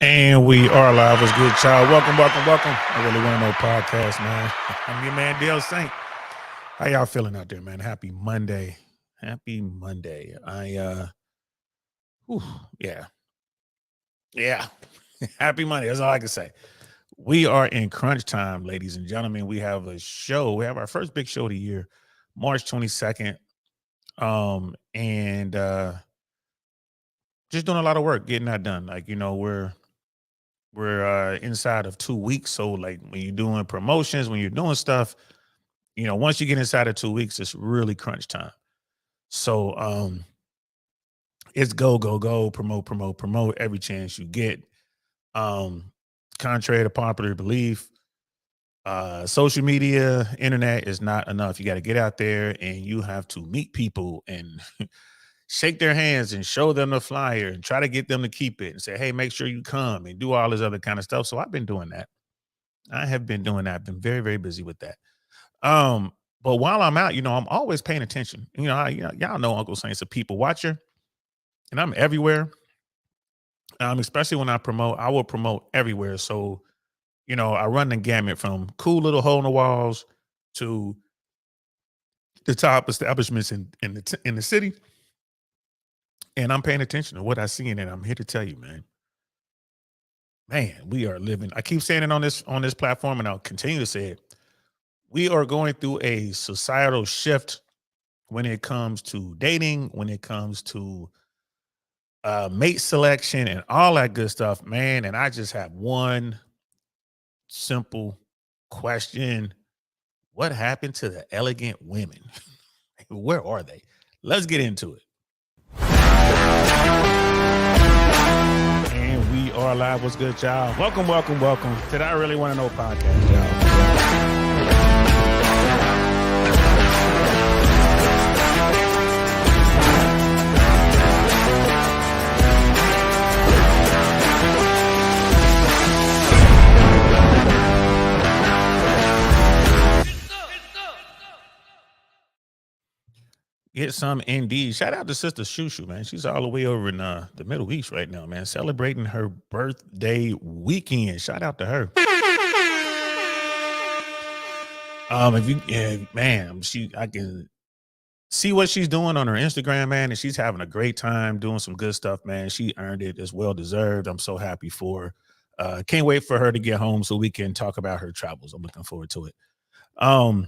And we are live. What's good, child? Welcome. I really want to know podcast, man. I'm your man, Dale Saint. How y'all feeling out there, man? Happy Monday. Happy Monday. Whew, yeah, yeah. Happy Monday. That's all I can say. We are in crunch time, ladies and gentlemen. We have a show. We have our first big show of the year, March 22nd. And just doing a lot of work, getting that done. Like, we're inside of 2 weeks. So like when you're doing promotions, when you're doing stuff, once you get inside of 2 weeks, it's really crunch time. So it's go, promote every chance you get. Um, Contrary to popular belief, social media, internet is not enough. You got to get out there and you have to meet people and shake their hands and show them the flyer and try to get them to keep it and say, hey, make sure you come and do all this other kind of stuff. So I've been doing that. I have been doing that. I've been very, very busy with that. Um, but while I'm out, I'm always paying attention. Y'all know Uncle Saint's a people watcher, and I'm everywhere. Especially when I promote, I will promote everywhere. So, I run the gamut from cool little hole in the walls to the top establishments in the city, and I'm paying attention to what I see in it. I'm here to tell you, man, we are living. I keep saying it on this platform, and I'll continue to say it. We are going through a societal shift when it comes to dating, when it comes to mate selection and all that good stuff, man. And I just have one simple question. What happened to the elegant women? Where are they? Let's get into it. And we are live. What's good, y'all? Welcome to the I Really Want to Know podcast, y'all. Get some indeed. Shout out to Sister Shushu, man. She's all the way over in the Middle East right now, man, celebrating her birthday weekend. Shout out to her. If you, yeah, man, I can see what she's doing on her Instagram, man, and she's having a great time doing some good stuff, man. She earned it. It's well deserved. I'm so happy for her. Can't wait for her to get home so we can talk about her travels. I'm looking forward to it. Um,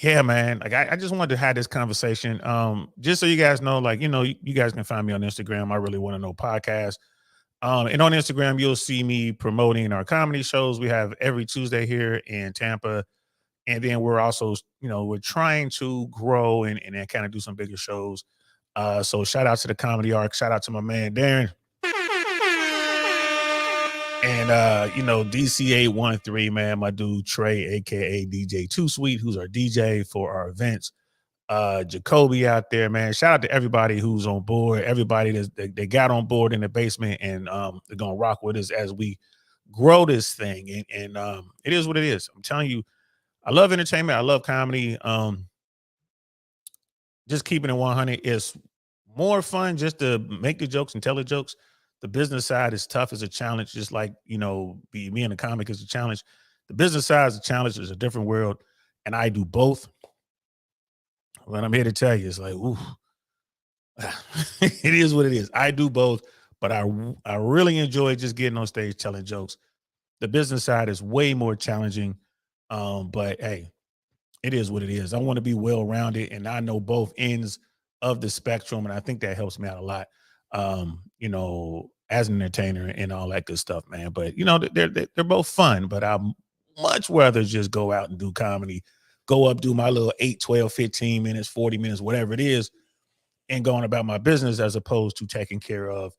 Yeah, man. Like I just wanted to have this conversation. Just so you guys know, like, you guys can find me on Instagram. I really want to know podcast. And on Instagram, you'll see me promoting our comedy shows. We have every Tuesday here in Tampa. And then we're also, we're trying to grow and then kind of do some bigger shows. So shout out to the comedy arc. Shout out to my man Darren. And DC813, man, my dude Trey, aka DJ Too Sweet, who's our DJ for our events. Jacoby out there, man. Shout out to everybody who's on board, everybody that got on board in the basement, and they're gonna rock with us as we grow this thing. And it is what it is. I'm telling you, I love entertainment, I love comedy. Just keeping it 100 is more fun just to make the jokes and tell the jokes. The business side is tough as a challenge, just like, being a comic is a challenge. The business side is a challenge, is a different world. And I do both. But I'm here to tell you, it's like, ooh, it is what it is. I do both, but I really enjoy just getting on stage telling jokes. The business side is way more challenging. But hey, it is what it is. I want to be well rounded, and I know both ends of the spectrum, and I think that helps me out a lot. As an entertainer and all that good stuff, man. But they're both fun, but I much rather just go out and do comedy, go up, do my little 8, 12, 15 minutes, 40 minutes, whatever it is, and going about my business as opposed to taking care of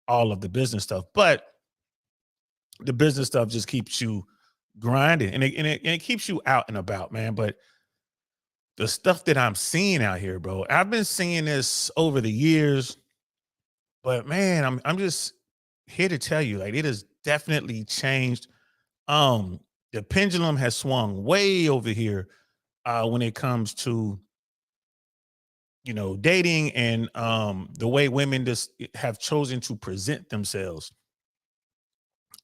all of the business stuff. But the business stuff just keeps you grinding and it keeps you out and about, man. But the stuff that I'm seeing out here, bro, I've been seeing this over the years, but man, I'm just here to tell you, like, it has definitely changed. Um, the pendulum has swung way over here when it comes to dating and the way women just have chosen to present themselves.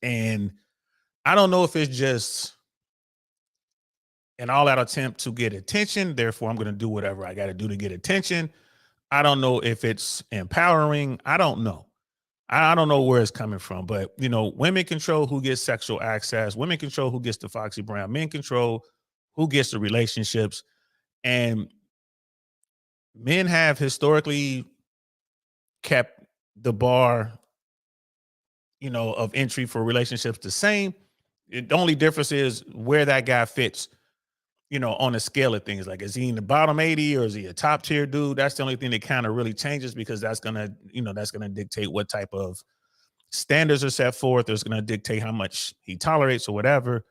And I don't know if it's just an all-out attempt to get attention, therefore I'm going to do whatever I got to do to get attention. I don't know if it's empowering. I don't know. I don't know where it's coming from, but women control who gets sexual access. Women control who gets the Foxy Brown. Men control who gets the relationships. And men have historically kept the bar, of entry for relationships the same. The only difference is where that guy fits, on a scale of things. Like, is he in the bottom 80 or is he a top tier dude? That's the only thing that kind of really changes, because that's gonna dictate what type of standards are set forth. It's gonna dictate how much he tolerates or whatever.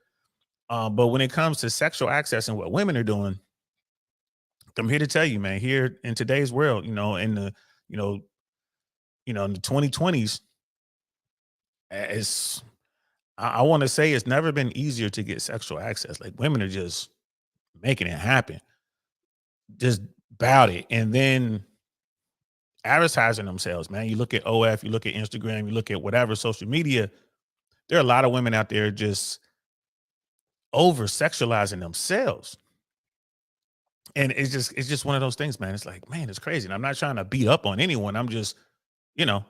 But when it comes to sexual access and what women are doing, I'm here to tell you, man, here in today's world, you know, in the 2020s, it's I want to say it's never been easier to get sexual access. Like, women are just making it happen, just about it. And then advertising themselves, man. You look at OF, you look at Instagram, you look at whatever social media, there are a lot of women out there just over sexualizing themselves. And it's just one of those things, man. It's like, man, it's crazy. And I'm not trying to beat up on anyone. I'm just, you know,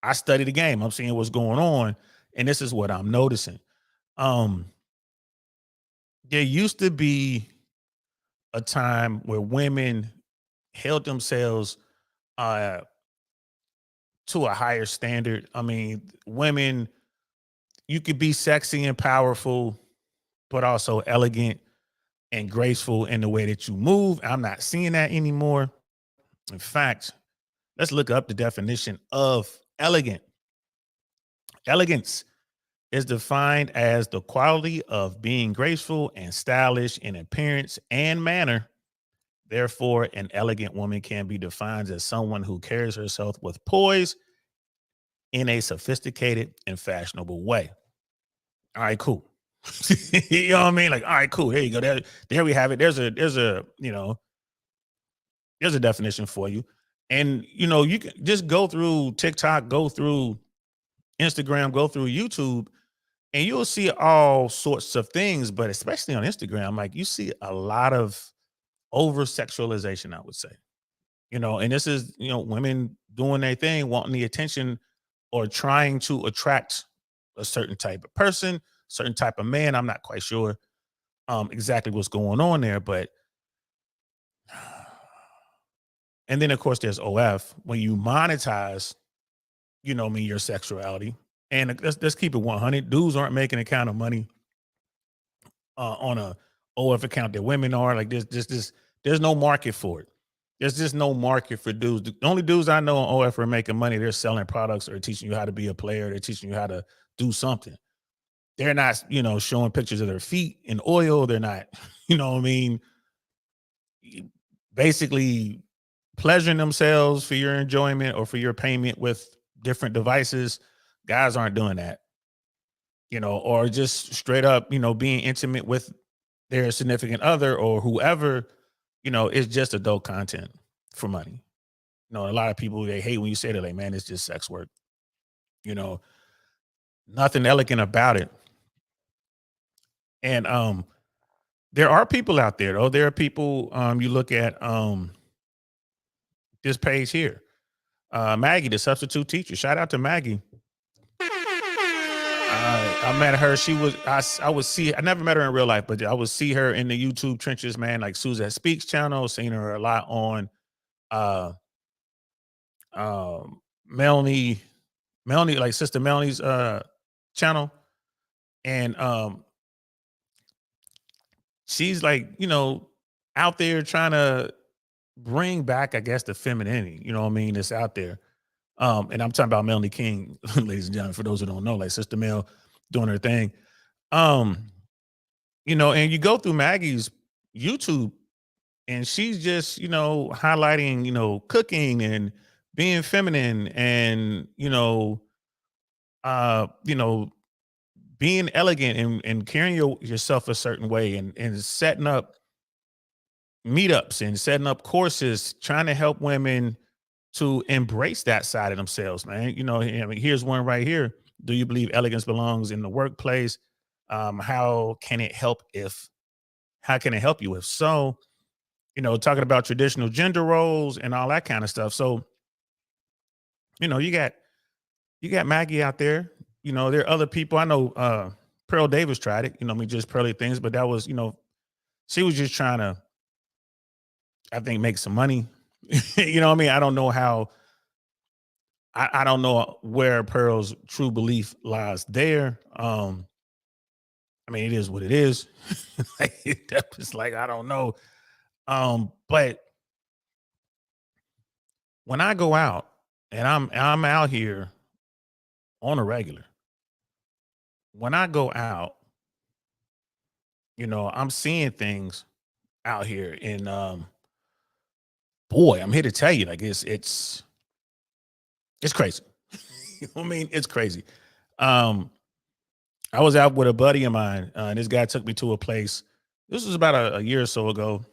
I study the game. I'm seeing what's going on, and this is what I'm noticing. Um, there used to be a time where women held themselves uh to a higher standard. I mean, women, you could be sexy and powerful, but also elegant and graceful in the way that you move. I'm not seeing that anymore. In fact, let's look up the definition of elegant. Elegance is defined as the quality of being graceful and stylish in appearance and manner. Therefore, an elegant woman can be defined as someone who carries herself with poise in a sophisticated and fashionable way. All right, cool. You know what I mean? Like, all right, cool. There you go. There we have it. There's a definition for you. And you can just go through TikTok, go through Instagram, go through YouTube, and you'll see all sorts of things, but especially on Instagram, like, you see a lot of over sexualization, I would say. And this is, women doing their thing, wanting the attention or trying to attract a certain type of person, certain type of man. I'm not quite sure exactly what's going on there, but and then of course there's OF when you monetize, your sexuality. And let's keep it 100. Dudes aren't making a kind of money on a OF account that women are. Like, there's no market for it. There's just no market for dudes. The only dudes I know on OF are making money. They're selling products or teaching you how to be a player. They're teaching you how to do something. They're not, showing pictures of their feet in oil. They're not, what I mean, basically pleasuring themselves for your enjoyment or for your payment with different devices. Guys aren't doing that, or just straight up, being intimate with their significant other or whoever, is just adult content for money. A lot of people, they hate when you say that, like, man, it's just sex work. You know, Nothing elegant about it. And there are people out there, though. There are people, you look at this page here. Maggie, the substitute teacher. Shout out to Maggie. I met her. I would see, I never met her in real life, but I would see her in the YouTube trenches, man, like Suzette Speaks channel. Seen her a lot on uh Melanie, like Sister Melanie's channel. And she's like, out there trying to bring back, I guess, the femininity, you know what I mean, that's out there. And I'm talking about Melanie King, ladies and gentlemen, for those who don't know, like Sister Mel doing her thing. Um, and you go through Maggie's YouTube and she's just, highlighting, cooking and being feminine and, uh, you know, being elegant and carrying yourself a certain way and setting up meetups and setting up courses, trying to help women to embrace that side of themselves, man. I mean, here's one right here. Do you believe elegance belongs in the workplace? How can it help if how can it help you if so? Talking about traditional gender roles and all that kind of stuff. So, you got Maggie out there. There are other people. I know Pearl Davis tried it, just pearly things, but that was, she was just trying to, I think, make some money. You know what I mean? I don't know where Pearl's true belief lies there. I mean, it is what it is. It's like, I don't know. But when I go out and I'm out here on a regular, when I go out, I'm seeing things out here and boy, I'm here to tell you, like it's crazy. You know what I mean? It's crazy. Um, I was out with a buddy of mine, and this guy took me to a place. This was about a year or so ago.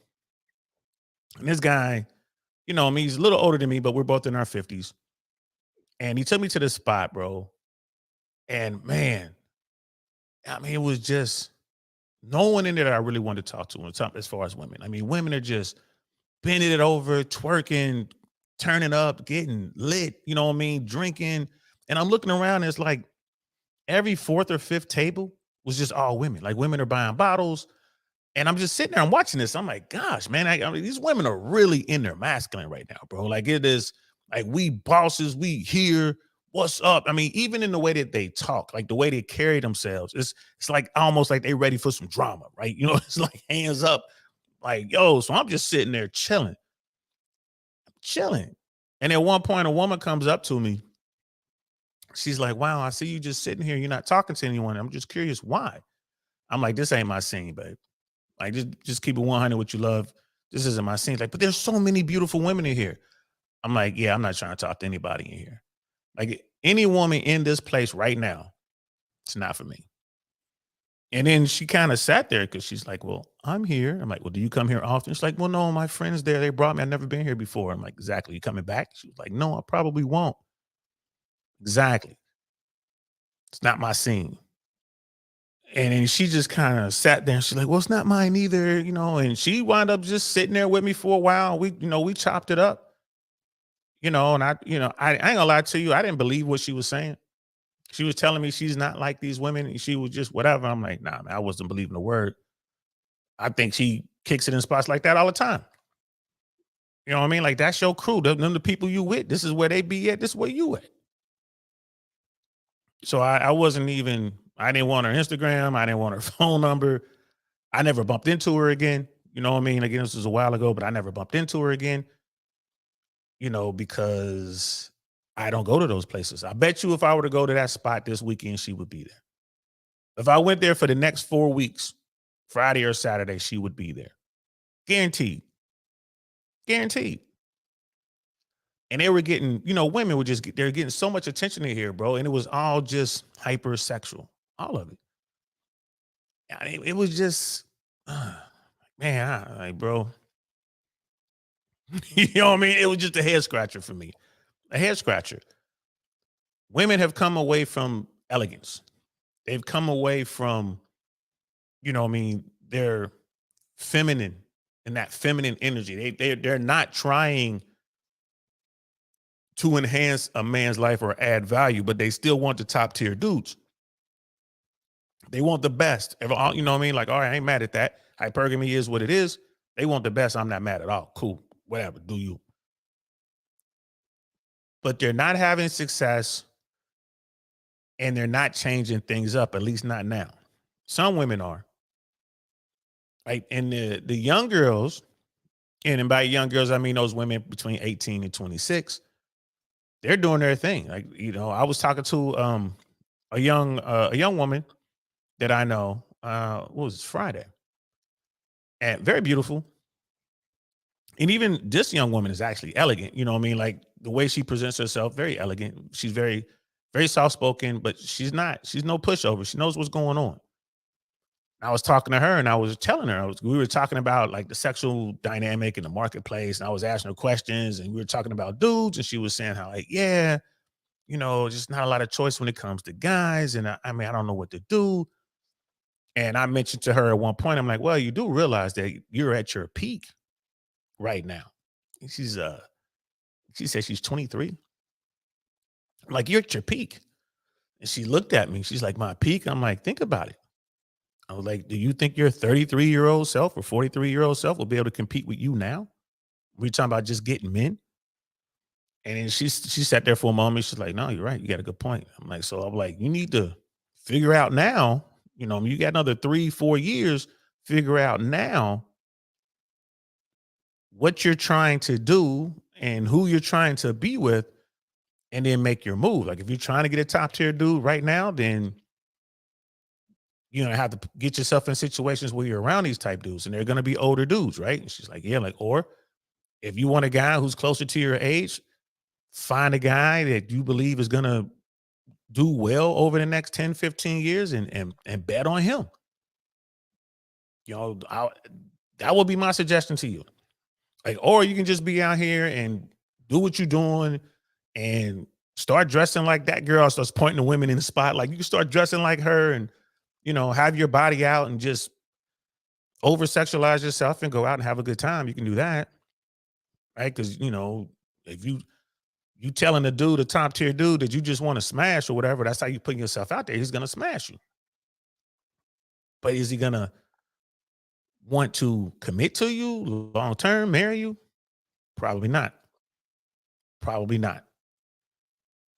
And this guy, I mean, he's a little older than me, but we're both in our 50s. And he took me to this spot, bro. And man, I mean, it was just no one in there that I really wanted to talk to as far as women. I mean, women are just bending it over, twerking, turning up, getting lit, you know what I mean, drinking. And I'm looking around, and it's like every fourth or fifth table was just all women. Like women are buying bottles. And I'm just sitting there, I'm watching this. I'm like, gosh, man, I mean, these women are really in their masculine right now, bro. Like it is like we bosses, we here. What's up? I mean, even in the way that they talk, like the way they carry themselves, it's like almost like they ready for some drama, right? It's like hands up, like, yo, so I'm just sitting there chilling. And at one point, a woman comes up to me. She's like, wow, I see you just sitting here. You're not talking to anyone. I'm just curious why. I'm like, this ain't my scene, babe. Like, just keep it 100 what you love. This isn't my scene. Like, but there's so many beautiful women in here. I'm like, yeah, I'm not trying to talk to anybody in here. Like, any woman in this place right now, it's not for me. And then she kind of sat there because she's like, well, I'm here. I'm like, well, do you come here often? She's like, well, no, my friends there, they brought me. I've never been here before. I'm like, exactly. You coming back? She was like, no, I probably won't. Exactly. It's not my scene. And then she just kind of sat there and she's like, well, it's not mine either, and she wound up just sitting there with me for a while. We chopped it up, and I ain't gonna lie to you. I didn't believe what she was saying. She was telling me she's not like these women. And she was just whatever. I'm like, nah, man, I wasn't believing a word. I think she kicks it in spots like that all the time. You know what I mean? Like that's your crew. Them the people you with. This is where they be at. This is where you at. So I wasn't even, I didn't want her Instagram. I didn't want her phone number. I never bumped into her again. You know what I mean? Again, this was a while ago, but I never bumped into her again, because I don't go to those places. I bet you if I were to go to that spot this weekend, she would be there. If I went there for the next 4 weeks, Friday or Saturday, she would be there. Guaranteed. Guaranteed. And they were getting, women were they're getting so much attention in here, bro. And it was all just hypersexual. All of it. I mean, it was just, man, like, bro. You know what I mean? It was just a head scratcher for me. A head scratcher. Women have come away from elegance. They've come away from, what I mean, they're feminine and that feminine energy. They're not trying to enhance a man's life or add value, but they still want the top tier dudes. They want the best. You know what I mean? Like, all right, I ain't mad at that. Hypergamy is what it is. They want the best. I'm not mad at all. Cool. Whatever. Do you? But they're not having success and they're not changing things up, at least not now. Some women are. Right. And the young girls, and by young girls, I mean those women between 18 and 26, they're doing their thing. Like, I was talking to a young woman that I know, what was it, Friday? And very beautiful. And even this young woman is actually elegant. You know what I mean? Like the way she presents herself, very elegant. She's very, very soft spoken, but she's no pushover. She knows what's going on. I was talking to her and I was telling her, we were talking about like the sexual dynamic in the marketplace. And I was asking her questions and we were talking about dudes. And she was saying how, like, yeah, just not a lot of choice when it comes to guys. And I mean, I don't know what to do. And I mentioned to her at one point, I'm like, well, you do realize that you're at your peak right now. And she said she's 23. I'm like, you're at your peak. And she looked at me. She's like, my peak? I'm like, think about it. I was like, do you think your 33-year-old self or 43-year-old self will be able to compete with you now? We're talking about just getting men. And then she sat there for a moment. She's like, no, you're right. You got a good point. I'm like, so I'm like, you need to figure out now, you got another 3-4 years, figure out now what you're trying to do and who you're trying to be with, and then make your move. Like if you're trying to get a top tier dude right now, then have to get yourself in situations where you're around these type dudes, and they're going to be older dudes, right? And she's like, yeah, like, or if you want a guy who's closer to your age, find a guy that you believe is going to do well over the next 10, 15 years and bet on him. That would be my suggestion to you. Like, or you can just be out here and do what you're doing and start dressing like that girl starts pointing to women in the spot. Like you can start dressing like her and, have your body out and just over sexualize yourself and go out and have a good time. You can do that. Right. Cause if you telling the dude, a top tier dude that you just want to smash or whatever, that's how you putting yourself out there. He's going to smash you. But is he going to want to commit to you long term, marry you? Probably not. Probably not.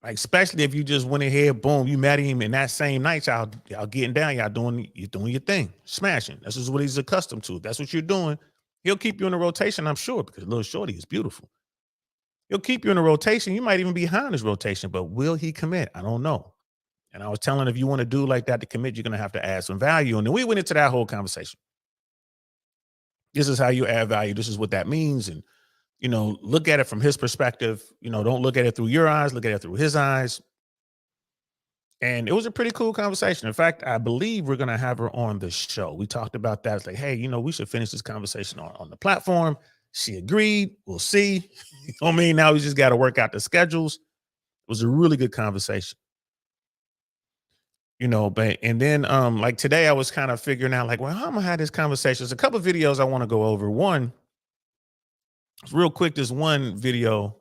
Like, especially if you just went ahead, boom, you met him, and that same night, y'all getting down, you're doing your thing, smashing. This is what he's accustomed to. If that's what you're doing, he'll keep you in a rotation, I'm sure, because little shorty is beautiful. He'll keep you in a rotation. You might even be behind his rotation, but will he commit? I don't know. And I was telling, if you want to do like that to commit, you're going to have to add some value. And then we went into that whole conversation. This is how you add value. This is what that means. And look at it from his perspective. Don't look at it through your eyes, look at it through his eyes. And it was a pretty cool conversation. In fact, I believe we're going to have her on the show. We talked about that. It's like, hey, we should finish this conversation on the platform. She agreed. We'll see. I mean, now we just got to work out the schedules. It was a really good conversation. But and then like today I was kind of figuring out like, well, how am I gonna have this conversation? There's a couple of videos I want to go over. One, real quick, there's one video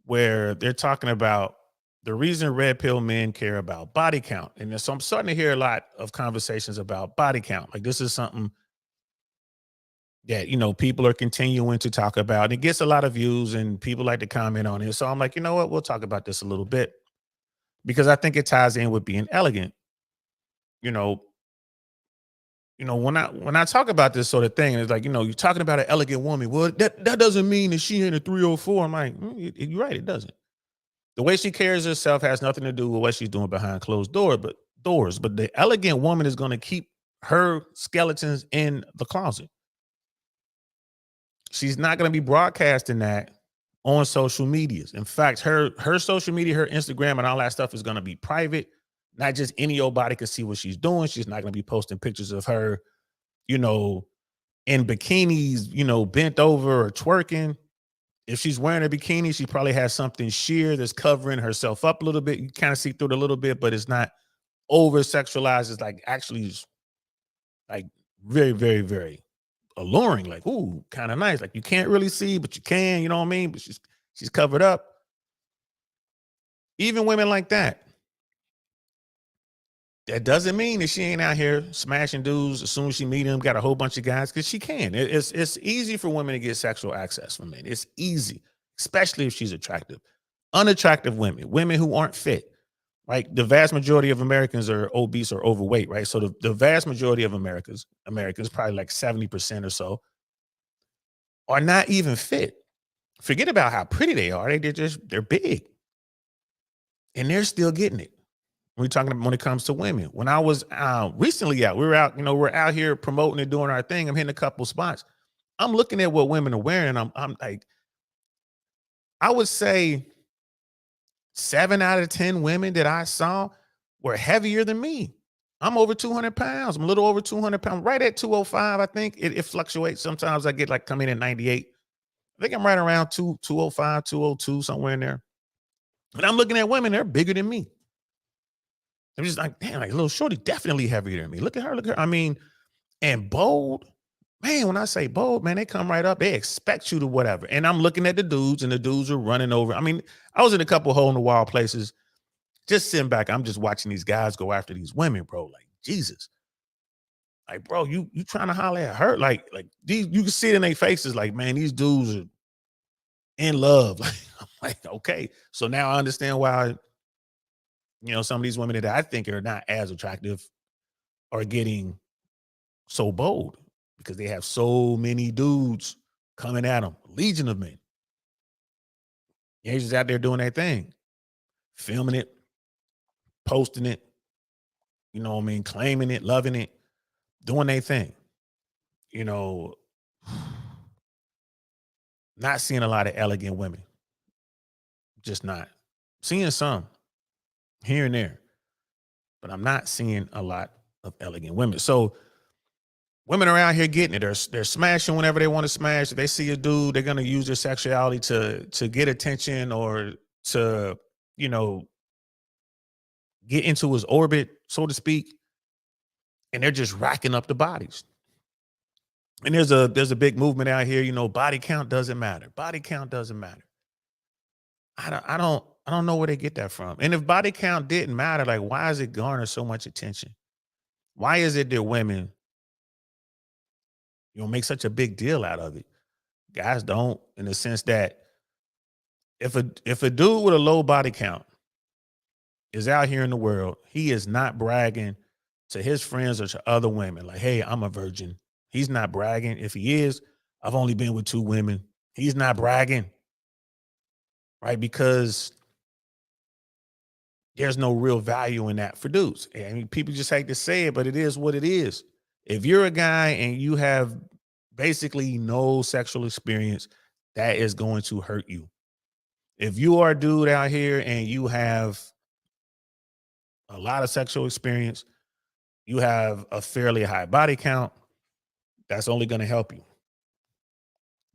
where they're talking about the reason red pill men care about body count. And so I'm starting to hear a lot of conversations about body count. Like this is something that, people are continuing to talk about. And it gets a lot of views and people like to comment on it. So I'm like, you know what? We'll talk about this a little bit because I think it ties in with being elegant. When I talk about this sort of thing, and it's like, you're talking about an elegant woman. Well, that doesn't mean that she ain't a 304. I'm like, you're right, it doesn't. The way she carries herself has nothing to do with what she's doing behind closed doors. But the elegant woman is going to keep her skeletons in the closet. She's not going to be broadcasting that on social medias. In fact, her social media, her Instagram and all that stuff is going to be private. Not just any old body can see what she's doing. She's not going to be posting pictures of her, in bikinis, bent over or twerking. If she's wearing a bikini, she probably has something sheer that's covering herself up a little bit. You kind of see through it a little bit, but it's not over sexualized. It's like actually like very, very, very alluring. Like, ooh, kind of nice. Like you can't really see, but you can, you know what I mean? But she's covered up. Even women like that. That doesn't mean that she ain't out here smashing dudes as soon as she meet them, got a whole bunch of guys, because she can. It's easy for women to get sexual access from men. It's easy, especially if she's attractive. Unattractive women who aren't fit. Like the vast majority of Americans are obese or overweight, right? So the vast majority of Americans, probably like 70% or so, are not even fit. Forget about how pretty they are. They're big. And they're still getting it. We're talking about when it comes to women. When I was recently out, we're out here promoting and doing our thing. I'm hitting a couple spots. I'm looking at what women are wearing. I'm like, I would say 7 out of 10 women that I saw were heavier than me. I'm over 200 pounds. I'm a little over 200 pounds, right at 205. I think it fluctuates. Sometimes I get like come in at 98. I think I'm right around 205, 202, somewhere in there. And I'm looking at women, they're bigger than me. I'm just like, damn, like little shorty, definitely heavier than me. Look at her, look at her. I mean, and bold, man, when I say bold, man, they come right up. They expect you to whatever. And I'm looking at the dudes, and the dudes are running over. I mean, I was in a couple hole in the wall places, just sitting back. I'm just watching these guys go after these women, bro. Like, Jesus. Like, bro, you trying to holler at her? Like these, you can see it in their faces, like, man, these dudes are in love. Like, I'm like, okay. So now I understand why, some of these women that I think are not as attractive are getting so bold because they have so many dudes coming at them, legion of men. Yeah, he's just out there doing their thing, filming it, posting it, claiming it, loving it, doing their thing. You know, not seeing a lot of elegant women, just not. Seeing some here and there, but I'm not seeing a lot of elegant women. So women are out here getting it. They're smashing whenever they want to smash. If they see a dude, they're gonna use their sexuality to get attention or to, you know, get into his orbit, so to speak. And they're just racking up the bodies. And there's a big movement out here, body count doesn't matter. Body count doesn't matter. I don't know where they get that from. And if body count didn't matter, like why does it garner so much attention? Why is it that women, make such a big deal out of it? Guys don't, in the sense that if a dude with a low body count is out here in the world, he is not bragging to his friends or to other women, like, hey, I'm a virgin. He's not bragging. If he is, I've only been with 2 women. He's not bragging, right? Because there's no real value in that for dudes. I mean, people just hate to say it, but it is what it is. If you're a guy and you have basically no sexual experience, that is going to hurt you. If you are a dude out here and you have a lot of sexual experience, you have a fairly high body count, that's only going to help you.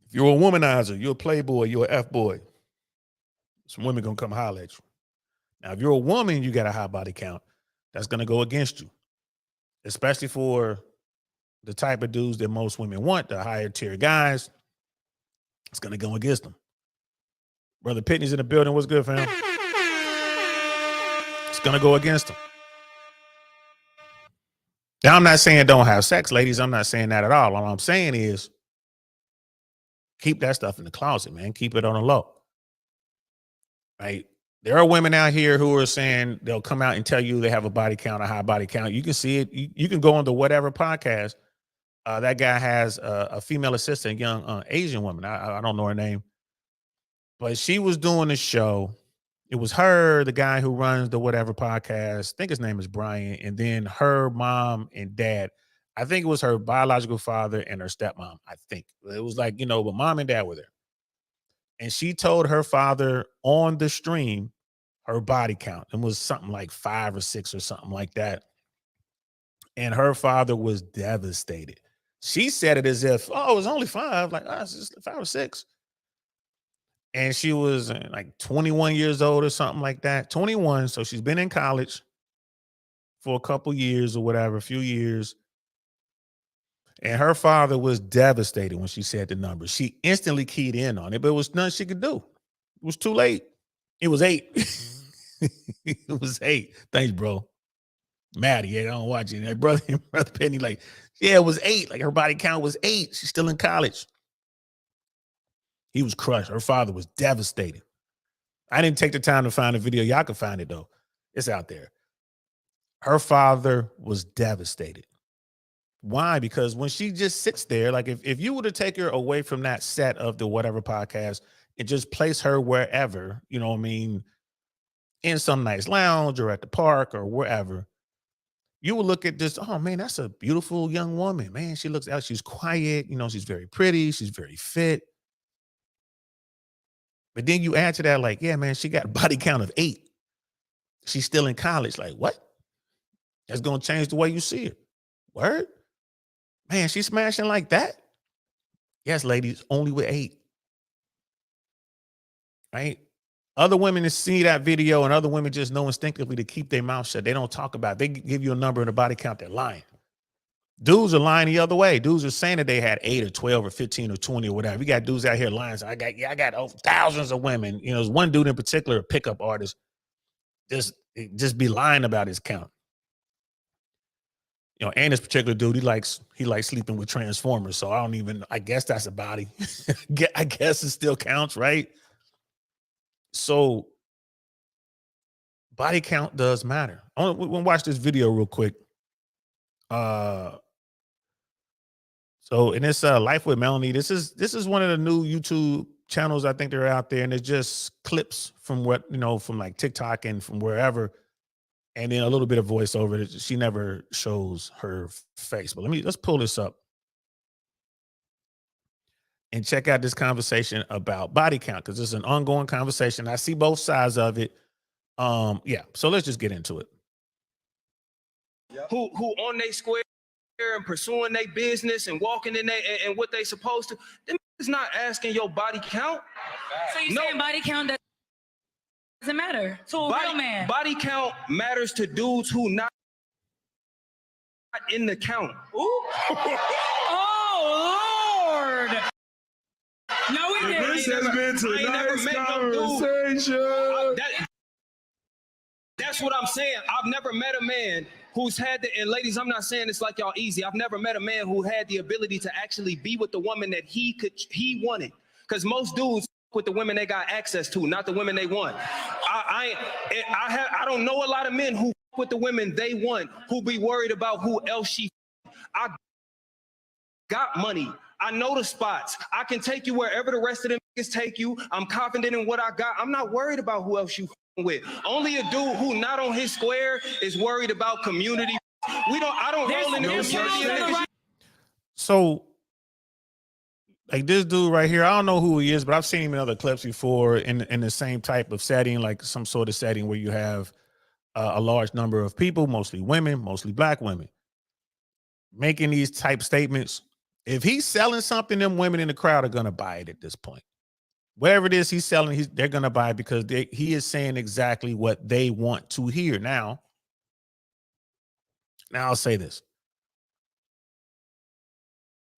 If you're a womanizer, you're a playboy, you're an F boy, some women going to come holler at you. Now, if you're a woman, you got a high body count, that's going to go against you, especially for the type of dudes that most women want, the higher tier guys. It's going to go against them. Brother Pitney's in the building. What's good, fam? It's going to go against them. Now, I'm not saying don't have sex, ladies. I'm not saying that at all. All I'm saying is keep that stuff in the closet, man. Keep it on the low. Right? There are women out here who are saying they'll come out and tell you they have a body count, a high body count. You can see it. You can go on to whatever podcast. That guy has a female assistant, young Asian woman. I don't know her name, but she was doing the show. It was her, the guy who runs the whatever podcast. I think his name is Brian, and then her mom and dad. I think it was her biological father and her stepmom. I think it was like, but mom and dad were there, and she told her father on the stream her body count, and was something like 5 or 6 or something like that. And her father was devastated. She said it as if, oh, it was only 5, like, oh, it's just 5 or 6. And she was like 21 years old or something like that. 21. So she's been in college for a couple years or whatever, a few years. And her father was devastated when she said the number. She instantly keyed in on it, but it was nothing she could do. It was too late. It was 8. It was 8. Thanks, bro. Maddie, yeah, I don't watch it. Like, brother Penny, like, yeah, it was 8. Like her body count was 8. She's still in college. He was crushed. Her father was devastated. I didn't take the time to find the video. Y'all can find it though. It's out there. Her father was devastated. Why? Because when she just sits there, like if you were to take her away from that set of the whatever podcast and just place her wherever, in some nice lounge or at the park or wherever, you would look at this, oh man, that's a beautiful young woman. Man, she looks out, she's quiet, she's very pretty, she's very fit. But then you add to that, like, yeah, man, she got a body count of 8. She's still in college. Like, what? That's going to change the way you see her. Word? Man, she's smashing like that? Yes, ladies, only with 8. Right? Other women see that video, and other women just know instinctively to keep their mouth shut. They don't talk about it. They give you a number and a body count, they're lying. Dudes are lying the other way. Dudes are saying that they had 8 or 12 or 15 or 20 or whatever. You got dudes out here lying. So I got thousands of women. You know, there's one dude in particular, a pickup artist, just be lying about his count. You know, and this particular dude, he likes sleeping with Transformers. So I guess that's a body. I guess it still counts, right? So body count does matter. We'll watch this video real quick. So in this Life with Melanie, this is one of the new YouTube channels I think they're out there, and it's just clips from from like TikTok and from wherever, and then a little bit of voiceover. She never shows her face, but let's pull this up and check out this conversation about body count, because it's an ongoing conversation. I see both sides of it. Yeah, so let's just get into it. Who on their square and pursuing their business and walking in there and what they supposed to. Them is not asking your body count. So you saying body count doesn't matter to a real man? Body count matters to dudes who not in the count. Ooh. Oh Lord! No, we didn't. This has been tonight's conversation. That's what I'm saying. I've never met a man who's had the, and ladies, I'm not saying it's like y'all easy. I've never met a man who had the ability to actually be with the woman that he wanted. Because most dudes with the women they got access to, not the women they want. I don't know a lot of men who with the women they want, who be worried about who else she. I got money. I know the spots. I can take you wherever the rest of them niggas take you. I'm confident in what I got. I'm not worried about who else you with. Only a dude who not on his square is worried about community. I don't roll in the community. So like this dude right here, I don't know who he is, but I've seen him in other clips before in the same type of setting, like some sort of setting where you have a large number of people, mostly women, mostly black women, making these type statements. If he's selling something, them women in the crowd are going to buy it at this point. Whatever it is he's selling, they're going to buy it because he is saying exactly what they want to hear. Now I'll say this.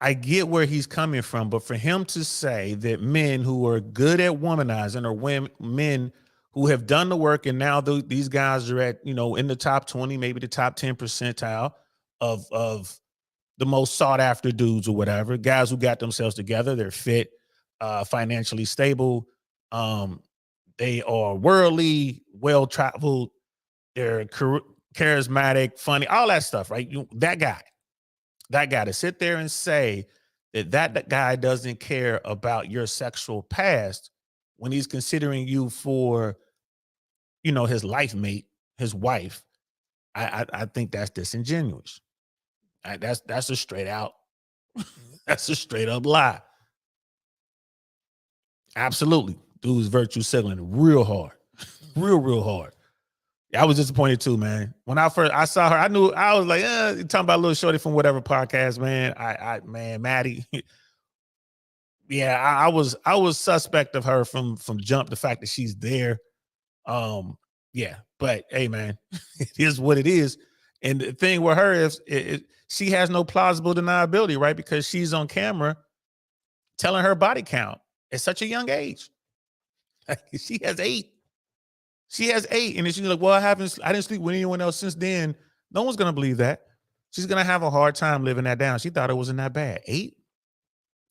I get where he's coming from, but for him to say that men who are good at womanizing or men who have done the work and now these guys are at, in the top 20, maybe the top 10 percentile of the most sought after dudes or whatever, guys who got themselves together, they're fit, financially stable, they are worldly, well-traveled, they're charismatic, funny, all that stuff, right? That guy to sit there and say that guy doesn't care about your sexual past when he's considering you for, his life mate, his wife, I think that's disingenuous. That's a straight out, that's a straight up lie. Absolutely. Dude's virtue signaling real hard, real hard. I was disappointed too, man. When I saw her, I was like, talking about a little shorty from whatever podcast, man. Man, Maddie. Yeah, I was suspect of her from jump, the fact that she's there. Yeah, but hey, man, it is what it is. And the thing with her is she has no plausible deniability, right? Because she's on camera telling her body count at such a young age. She has 8. She has 8. And then she's like, well, I didn't sleep with anyone else since then. No one's going to believe that. She's going to have a hard time living that down. She thought it wasn't that bad. 8?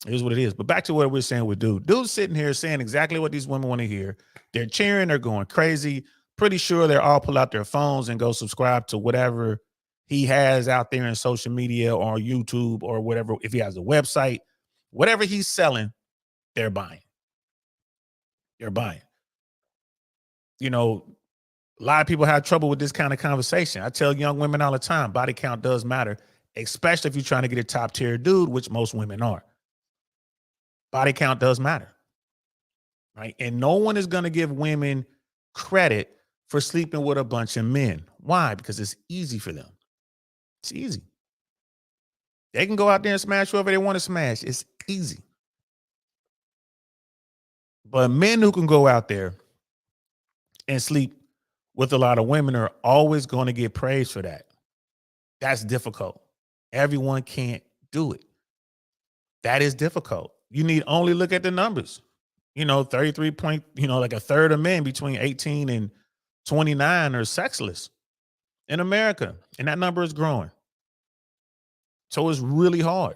It is what it is. But back to what we're saying with dude. Dude's sitting here saying exactly what these women want to hear. They're cheering. They're going crazy. Pretty sure they're all pull out their phones and go subscribe to whatever he has out there in social media or YouTube or whatever. If he has a website, whatever he's selling, they're buying. They're buying. A lot of people have trouble with this kind of conversation. I tell young women all the time, body count does matter, especially if you're trying to get a top tier dude, which most women are. Body count does matter, right? And no one is going to give women credit for sleeping with a bunch of men. Why? Because it's easy for them. It's easy. They can go out there and smash whoever they want to smash. It's easy. But men who can go out there and sleep with a lot of women are always going to get praised for that. That's difficult. Everyone can't do it. That is difficult. You need only look at the numbers. 33 point, like a third of men between 18 and 29 are sexless in America. And that number is growing. So it's really hard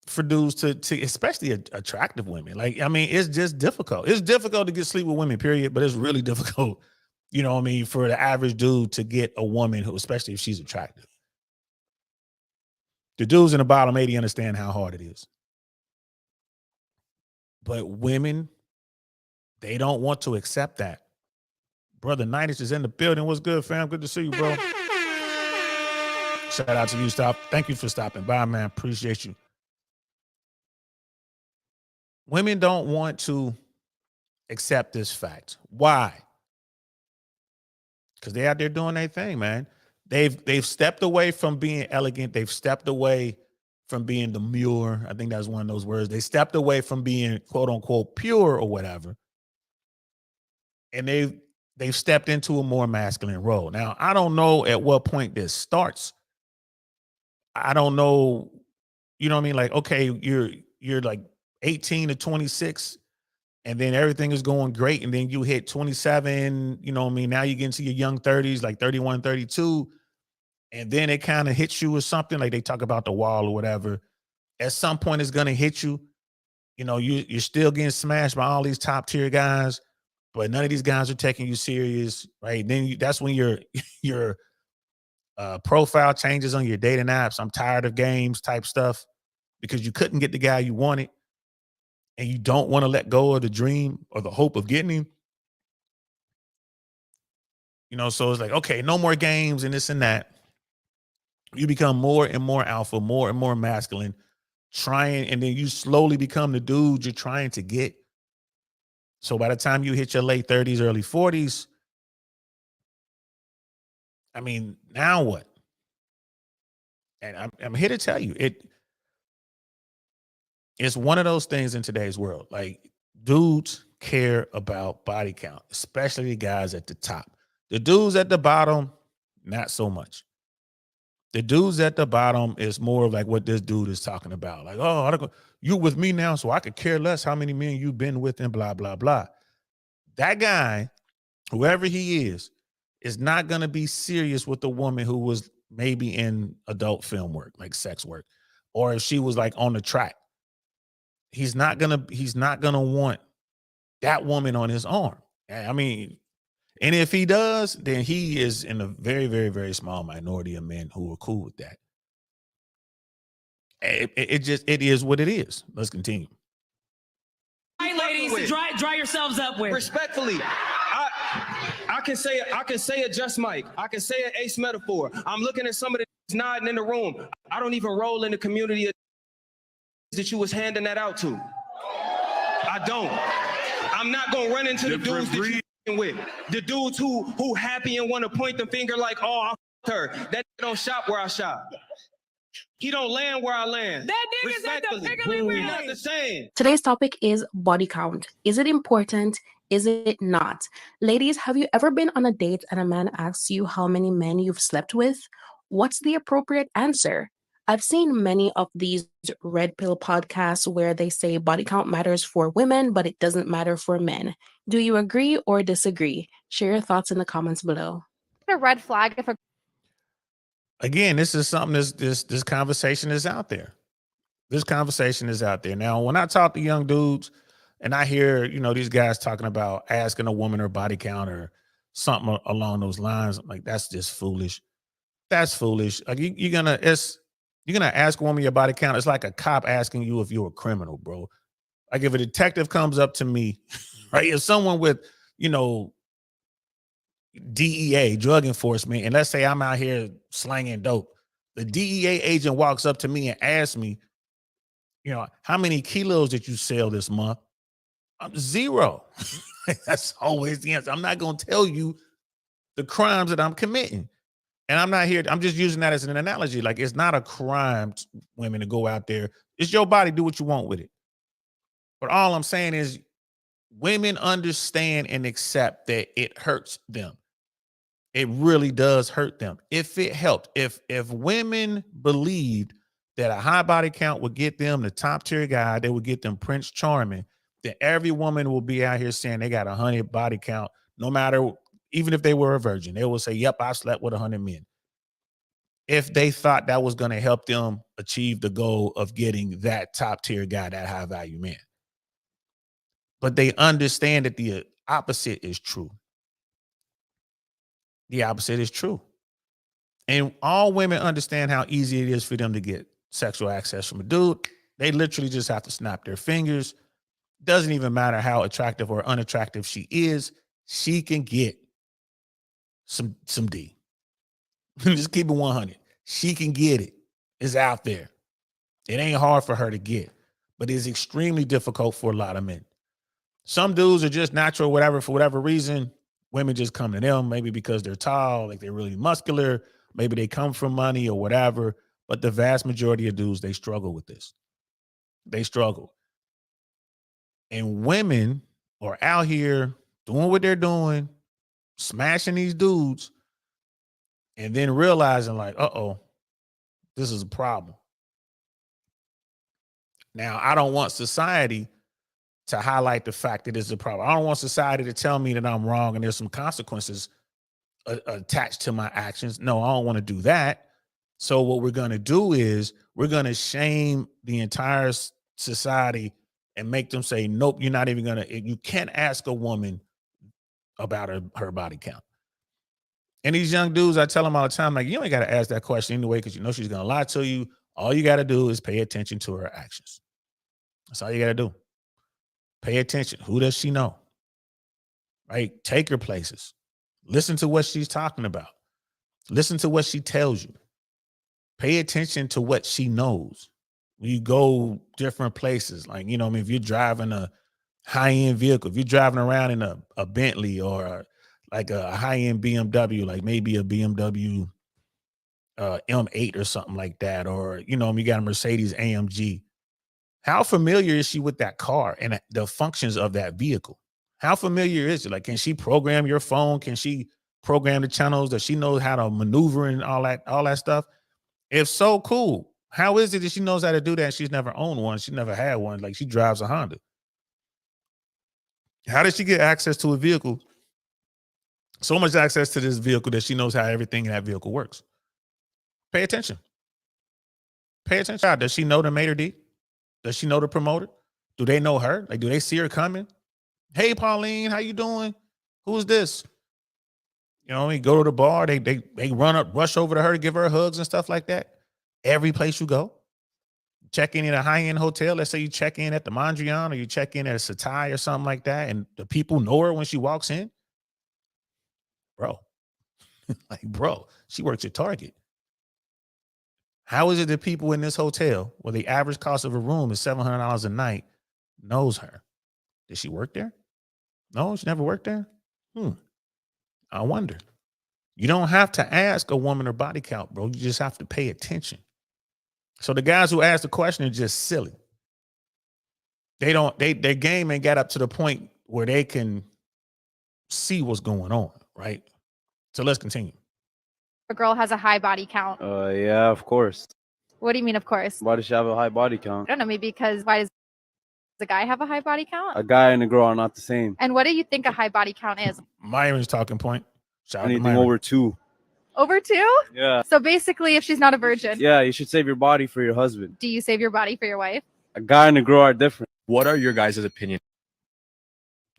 for dudes to especially attractive women. It's just difficult. It's difficult to get sleep with women, period, but it's really difficult, for the average dude to get a woman who, especially if she's attractive. The dudes in the bottom 80 understand how hard it is. But women, they don't want to accept that. Brother 90s is in the building. What's good, fam? Good to see you, bro. Shout out to you, Thank you for stopping by, man. Appreciate you. Women don't want to accept this fact. Why? Because they're out there doing their thing, man. They've stepped away from being elegant. They've stepped away from being demure. I think that's one of those words. They stepped away from being quote unquote pure or whatever. And they've stepped into a more masculine role. Now, I don't know at what point this starts. I don't know, you know what I mean? Like, okay, you're like 18 to 26, and then everything is going great. And then you hit 27, you know what I mean? Now you get into your young 30s, like 31, 32. And then it kind of hits you with something, like they talk about the wall or whatever. At some point, it's going to hit you. You're still getting smashed by all these top tier guys, but none of these guys are taking you serious, right? Then that's when your profile changes on your dating apps. I'm tired of games type stuff, because you couldn't get the guy you wanted and you don't want to let go of the dream or the hope of getting him. So it's like, okay, no more games and this and that. You become more and more alpha, more and more masculine, and then you slowly become the dude you're trying to get. So by the time you hit your late 30s, early 40s, now what? And I'm here to tell you, it's one of those things in today's world. Like, dudes care about body count, especially the guys at the top. The dudes at the bottom, not so much. The dudes at the bottom is more of like what this dude is talking about. Like, oh, you with me now, so I could care less how many men you've been with and blah, blah, blah. That guy, whoever he is not going to be serious with the woman who was maybe in adult film work, like sex work, or if she was like on the track. He's not gonna want that woman on his arm. And if he does, then he is in a very, very, very small minority of men who are cool with that. It is what it is. Let's continue. All right, ladies, dry yourselves up with. Respectfully, I can say a Just Mike. I can say an Ace Metaphor. I'm looking at some of the nodding in the room. I don't even roll in the community that you was handing that out to. I don't. I'm not gonna run into the dudes that you with. The dudes who happy and want to point the finger like, oh, I f***ed her. That don't shop where I shop. He don't land where I land. That nigga's at the Piggly Wiggly. Not the same. Today's topic is body count. Is it important? Is it not? Ladies, have you ever been on a date and a man asks you how many men you've slept with? What's the appropriate answer? I've seen many of these red pill podcasts where they say body count matters for women, but it doesn't matter for men. Do you agree or disagree? Share your thoughts in the comments below. A red flag if a Again, this is something this conversation is out there. This conversation is out there. Now, when I talk to young dudes and I hear, these guys talking about asking a woman her body count or something along those lines, I'm like, that's just foolish. That's foolish. Like you're gonna ask a woman your body count. It's like a cop asking you if you're a criminal, bro. Like if a detective comes up to me, right? If someone with, DEA, drug enforcement, and let's say I'm out here slanging dope, the DEA agent walks up to me and asks me, how many kilos did you sell this month? I'm 0. That's always the answer. I'm not going to tell you the crimes that I'm committing. And I'm not here. I'm just using that as an analogy. Like, it's not a crime, women, to go out there. It's your body. Do what you want with it. But all I'm saying is women understand and accept that it hurts them. It really does hurt them. If it helped, if women believed that a high body count would get them the top tier guy, they would get them Prince Charming, then every woman will be out here saying they got 100 body count, no matter, even if they were a virgin, they will say, yep, I slept with 100 men. If they thought that was going to help them achieve the goal of getting that top tier guy, that high value man. But they understand that the opposite is true. The opposite is true. And all women understand how easy it is for them to get sexual access from a dude. They literally just have to snap their fingers. Doesn't even matter how attractive or unattractive she is. She can get some D. Just keep it 100. She can get it. It's out there. It ain't hard for her to get, but it's extremely difficult for a lot of men. Some dudes are just natural, whatever, for whatever reason. Women just come to them, maybe because they're tall, like they're really muscular. Maybe they come from money or whatever. But the vast majority of dudes, they struggle with this. They struggle. And women are out here doing what they're doing, smashing these dudes, and then realizing like, uh-oh, this is a problem. Now, I don't want society to highlight the fact that it's a problem. I don't want society to tell me that I'm wrong and there's some consequences attached to my actions. No, I don't want to do that. So what we're going to do is we're going to shame the entire society and make them say, nope, you're not even going to, you can't ask a woman about her body count. And these young dudes, I tell them all the time, like, you ain't got to ask that question anyway, because you know she's going to lie to you. All you got to do is pay attention to her actions. That's all you got to do. Pay attention. Who does she know? Right? Take her places. Listen to what she's talking about. Listen to what she tells you. Pay attention to what she knows. When you go different places, like, you know, I mean, if you're driving a high-end vehicle, if you're driving around in a Bentley or like a high-end BMW, like maybe a BMW M8 or something like that, or, you know, you got a Mercedes AMG. How familiar is she with that car and the functions of that vehicle? How familiar is it? Like, can she program your phone? Can she program the channels? Does she know how to maneuver and all that stuff? If so, cool. How is it that she knows how to do that? She's never owned one. She never had one. Like, she drives a Honda. How did she get access to a vehicle? So much access to this vehicle that she knows how everything in that vehicle works. Pay attention. Pay attention. Does she know the maitre d'? Does she know the promoter? Do they know her? Like, do they see her coming? Hey, Pauline, how you doing? Who's this? You know, we go to the bar. They rush over to her to give her hugs and stuff like that. Every place you go, check in a high-end hotel. Let's say you check in at the Mondrian or you check in at a Satai or something like that, and the people know her when she walks in. Bro, like, bro, she works at Target. How is it that people in this hotel, where the average cost of a room is $700 a night, knows her? Did she work there? No, she never worked there? I wonder. You don't have to ask a woman her body count, bro. You just have to pay attention. So the guys who ask the question are just silly. Their game ain't got up to the point where they can see what's going on, right? So let's continue. A girl has a high body count. Yeah, of course. What do you mean, of course? Why does she have a high body count? I don't know, maybe because why does the guy have a high body count? A guy and a girl are not the same. And what do you think a high body count is? Myron's talking point. Shout out to Anything Myron. over 2. Over 2? Yeah. So basically, if she's not a virgin, Yeah, you should save your body for your husband. do you save your body for your wife? A guy and a girl are different. What are your guys' opinion?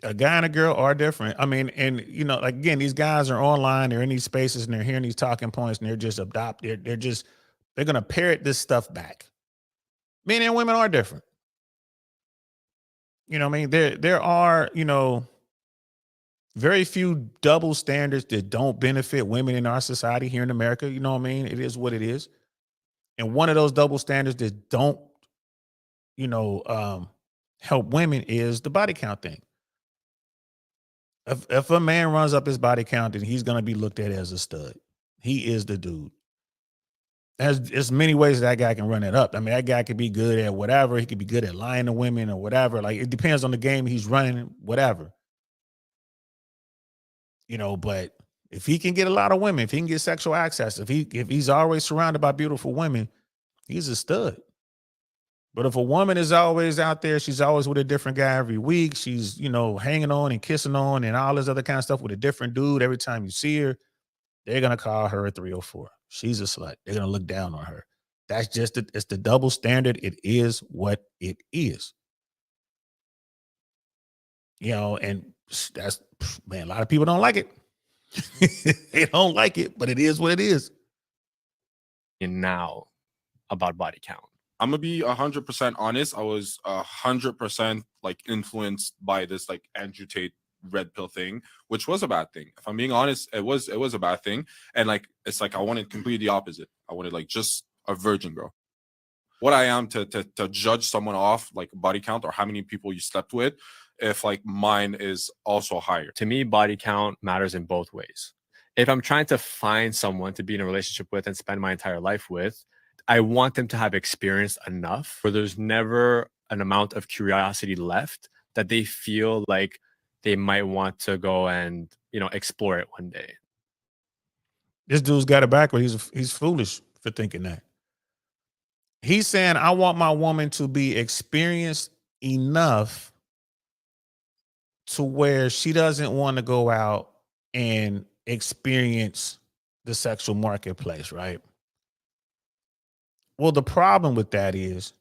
A guy and a girl are different. I mean, and you know, like, again, these guys are online, they're in these spaces and they're hearing these talking points and they're just they're gonna parrot this stuff back. Men and women are different. You know what I mean? There are, you know, very few double standards that don't benefit women in our society here in America. You know what I mean? It is what it is. And one of those double standards that don't, you know, help women is the body count thing. If a man runs up his body count, then he's going to be looked at as a stud. He is the dude. There's many ways that guy can run it up. I mean, that guy could be good at whatever. He could be good at lying to women or whatever. Like, it depends on the game he's running, whatever. You know, but if he can get a lot of women, if he can get sexual access, if he's always surrounded by beautiful women, he's a stud. But if a woman is always out there, she's always with a different guy every week, she's, you know, hanging on and kissing on and all this other kind of stuff with a different dude every time you see her, they're gonna call her a 304. She's a slut. They're gonna look down on her. That's just it's the double standard. It is what it is. You know, and that's, man, a lot of people don't like it. They don't like it, but it is what it is. And now about body count. I'm gonna be 100% honest. I was 100% like influenced by this like Andrew Tate red pill thing, which was a bad thing. If I'm being honest, it was a bad thing. And like, it's like I wanted completely the opposite. I wanted like just a virgin girl. What I am to judge someone off like body count or how many people you slept with, if like mine is also higher. To me, body count matters in both ways. If I'm trying to find someone to be in a relationship with and spend my entire life with, I want them to have experienced enough where there's never an amount of curiosity left that they feel like they might want to go and, you know, explore it one day. This dude's got it backward. He's foolish for thinking that. He's saying, I want my woman to be experienced enough to where she doesn't want to go out and experience the sexual marketplace, right? Well, the problem with that is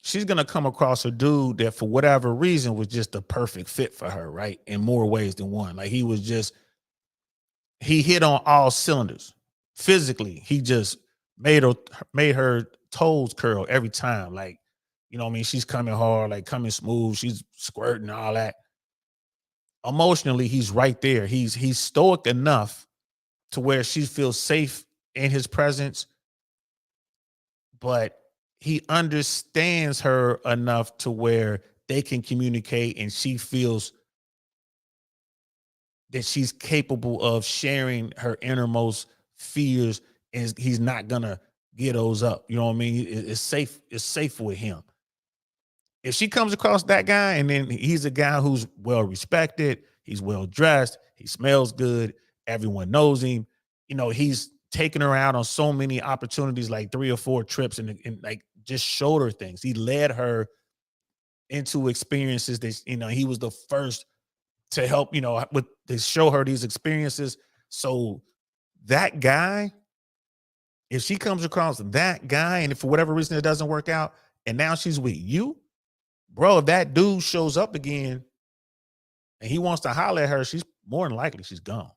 she's going to come across a dude that for whatever reason was just the perfect fit for her, right? In more ways than one. Like he hit on all cylinders. Physically, he just made her toes curl every time. Like, you know what I mean? She's coming hard, like coming smooth. She's squirting, all that. Emotionally, he's right there. He's stoic enough to where she feels safe in his presence, but he understands her enough to where they can communicate and she feels that she's capable of sharing her innermost fears and he's not gonna get those up. You know what I mean? It's safe with him. If she comes across that guy and then he's a guy who's well respected, he's well dressed, he smells good, everyone knows him, you know, he's taken her out on so many opportunities, like 3 or 4 trips and like just showed her things. He led her into experiences that, you know, he was the first to help, you know, to show her these experiences. So that guy, if she comes across that guy and if for whatever reason it doesn't work out and now she's with you, bro, if that dude shows up again and he wants to holler at her, she's more than likely she's gone.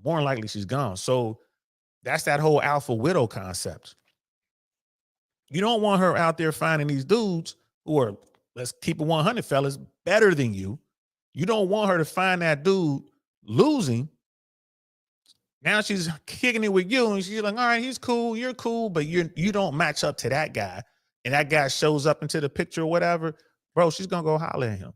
More than likely she's gone. So that's that whole alpha widow concept. You don't want her out there finding these dudes who are, let's keep it 100, fellas, better than you. You don't want her to find that dude losing. Now she's kicking it with you and she's like, all right, he's cool, you're cool, but you don't match up to that guy. And that guy shows up into the picture or whatever, bro, she's going to go holler at him.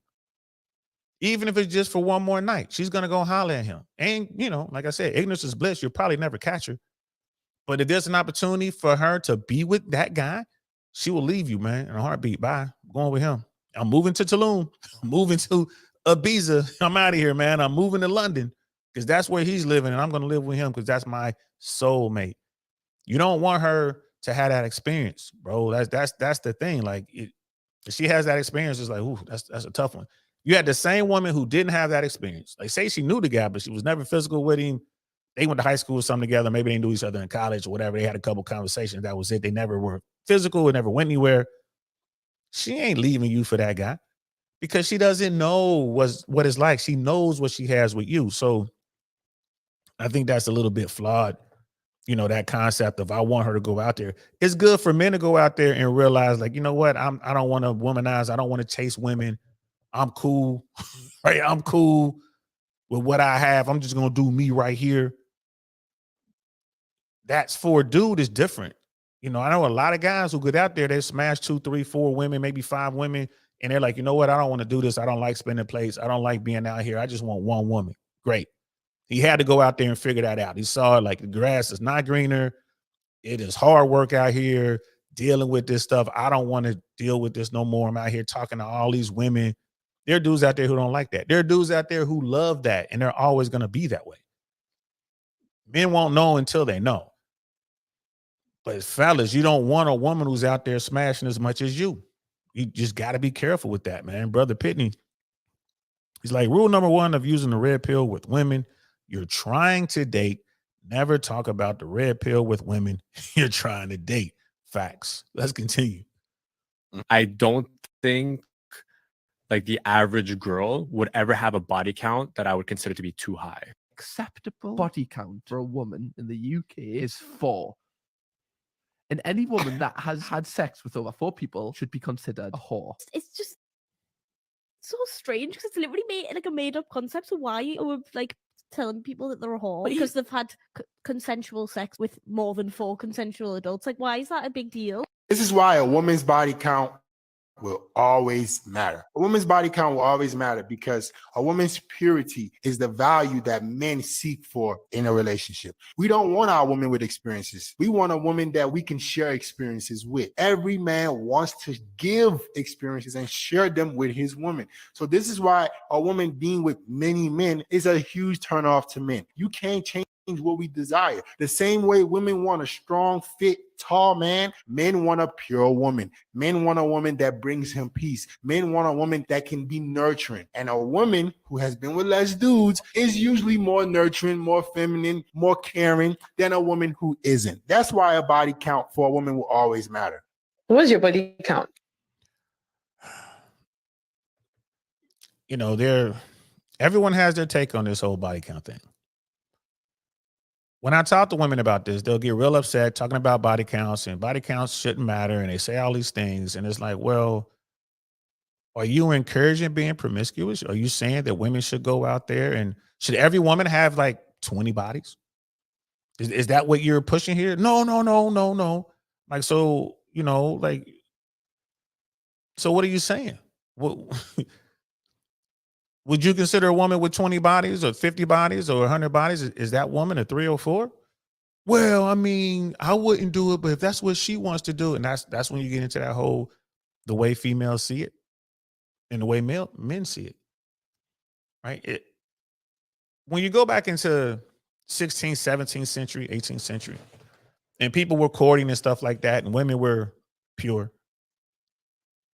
Even if it's just for one more night, she's going to go holler at him. And, you know, like I said, ignorance is bliss. You'll probably never catch her. But if there's an opportunity for her to be with that guy, she will leave you, man, in a heartbeat. Bye. I'm going with him. I'm moving to Tulum. I'm moving to Ibiza. I'm out of here, man. I'm moving to London because that's where he's living. And I'm going to live with him because that's my soulmate. You don't want her to have that experience, bro. That's the thing. Like, if she has that experience, it's like, ooh, that's a tough one. You had the same woman who didn't have that experience. Like, say she knew the guy, but she was never physical with him. They went to high school or something together. Maybe they knew each other in college or whatever. They had a couple conversations. That was it. They never were physical. It never went anywhere. She ain't leaving you for that guy because she doesn't know what it's like. She knows what she has with you. So I think that's a little bit flawed. You know, that concept of I want her to go out there. It's good for men to go out there and realize, like, you know what? I don't want to womanize. I don't want to chase women. I'm cool. Right? I'm cool with what I have. I'm just going to do me right here. That's for a dude is different. You know, I know a lot of guys who get out there, they smash 2, 3, 4 women, maybe 5 women. And they're like, you know what? I don't want to do this. I don't like spending plates. I don't like being out here. I just want one woman. Great. He had to go out there and figure that out. He saw like the grass is not greener it is hard work out here dealing with this stuff. I don't want to deal with this no more. I'm out here talking to all these women. There are dudes out there who don't like that. There are dudes out there who love that, and they're always going to be that way. Men won't know until they know. But fellas, you don't want a woman who's out there smashing as much as you. You just got to be careful with that, man. Brother Pitney, he's like, rule number 1 of using the red pill with women, you're trying to date. Never talk about the red pill with women you're trying to date. Facts. Let's continue. I don't think like the average girl would ever have a body count that I would consider to be too high. Acceptable body count for a woman in the UK is 4. And any woman that has had sex with over 4 people should be considered a whore. It's just so strange because it's literally a made up concept. So why are we like telling people that they're a whore because they've had consensual sex with more than 4 consensual adults? Like, why is that a big deal? This is why a woman's body count will always matter. A woman's body count will always matter because a woman's purity is the value that men seek for in a relationship. We don't want our woman with experiences. We want a woman that we can share experiences with. Every man wants to give experiences and share them with his woman. So this is why a woman being with many men is a huge turnoff to men. You can't change what we desire. The same way women want a strong, fit, tall man, men want a pure woman. Men want a woman that brings him peace. Men want a woman that can be nurturing. And a woman who has been with less dudes is usually more nurturing, more feminine, more caring than a woman who isn't. That's why a body count for a woman will always matter. What's your body count? You know, everyone has their take on this whole body count thing. When I talk to women about this, they'll get real upset talking about body counts and body counts shouldn't matter. And they say all these things. And it's like, well, are you encouraging being promiscuous? Are you saying that women should go out there and should every woman have like 20 bodies? Is that what you're pushing here? No. Like, so, you know, like, so what are you saying? What, would you consider a woman with 20 bodies or 50 bodies or 100 bodies? Is that woman a 3 or 4? Well, I mean, I wouldn't do it, but if that's what she wants to do, and that's when you get into that whole, the way females see it and the way men see it, right? When you go back into 16th, 17th century, 18th century, and people were courting and stuff like that, and women were pure,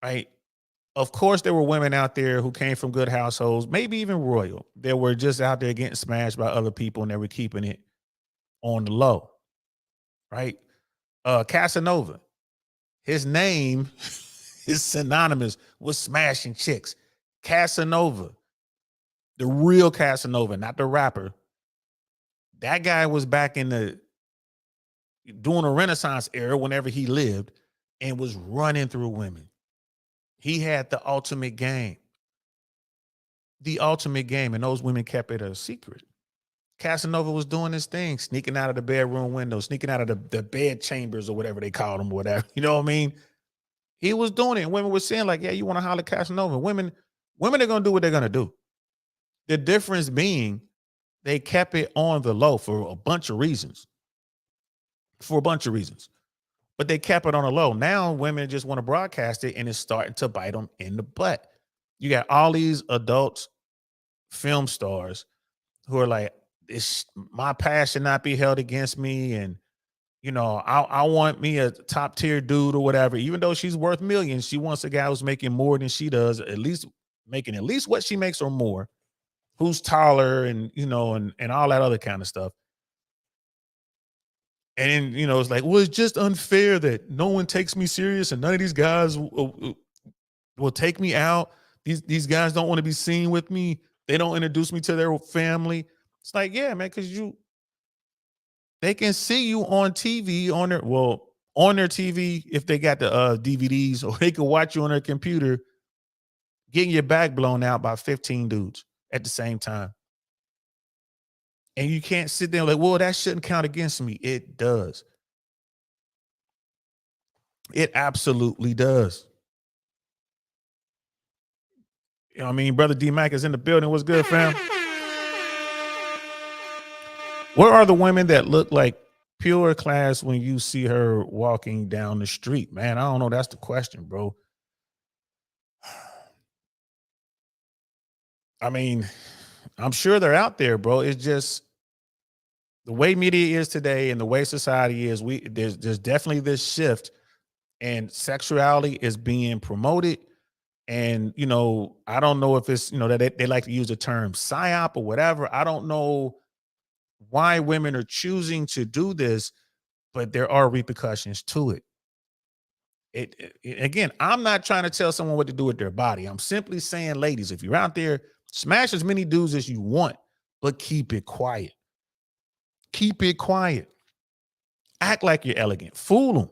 right? Of course, there were women out there who came from good households, maybe even royal. They were just out there getting smashed by other people and they were keeping it on the low, right? Casanova, his name is synonymous with smashing chicks. Casanova, the real Casanova, not the rapper. That guy was back in during the Renaissance era whenever he lived and was running through women. He had the ultimate game. And those women kept it a secret. Casanova was doing his thing, sneaking out of the bedroom window, sneaking out of the bed chambers or whatever they called them, whatever. You know what I mean? He was doing it. And women were saying, like, yeah, you want to holler Casanova. Women are going to do what they're going to do. The difference being they kept it on the low for a bunch of reasons. But they kept it on the low. Now women just want to broadcast it and it's starting to bite them in the butt. You got all these adult film stars who are like, my past should not be held against me. And, you know, I want me a top tier dude or whatever. Even though she's worth millions, she wants a guy who's making more than she does, making at least what she makes or more, who's taller and, you know, and all that other kind of stuff. And then, you know, it's like, well, it's just unfair that no one takes me serious and none of these guys will take me out. These guys don't want to be seen with me. They don't introduce me to their family. It's like, yeah, man, because they can see you on TV on their TV if they got the DVDs, or they can watch you on their computer getting your back blown out by 15 dudes at the same time. And you can't sit there like, well, that shouldn't count against me. It does. It absolutely does. You know what I mean? Brother D-Mac is in the building. What's good, fam? Where are the women that look like pure class when you see her walking down the street, man? I don't know. That's the question, bro. I mean, I'm sure they're out there, bro. It's just the way media is today and the way society is. There's definitely this shift, and sexuality is being promoted. And I don't know if it's that they like to use the term psyop or whatever. I don't know why women are choosing to do this, but there are repercussions to it. Again, I'm not trying to tell someone what to do with their body. I'm simply saying, ladies, if you're out there, smash as many dudes as you want, but keep it quiet. Keep it quiet. Act like you're elegant. Fool them.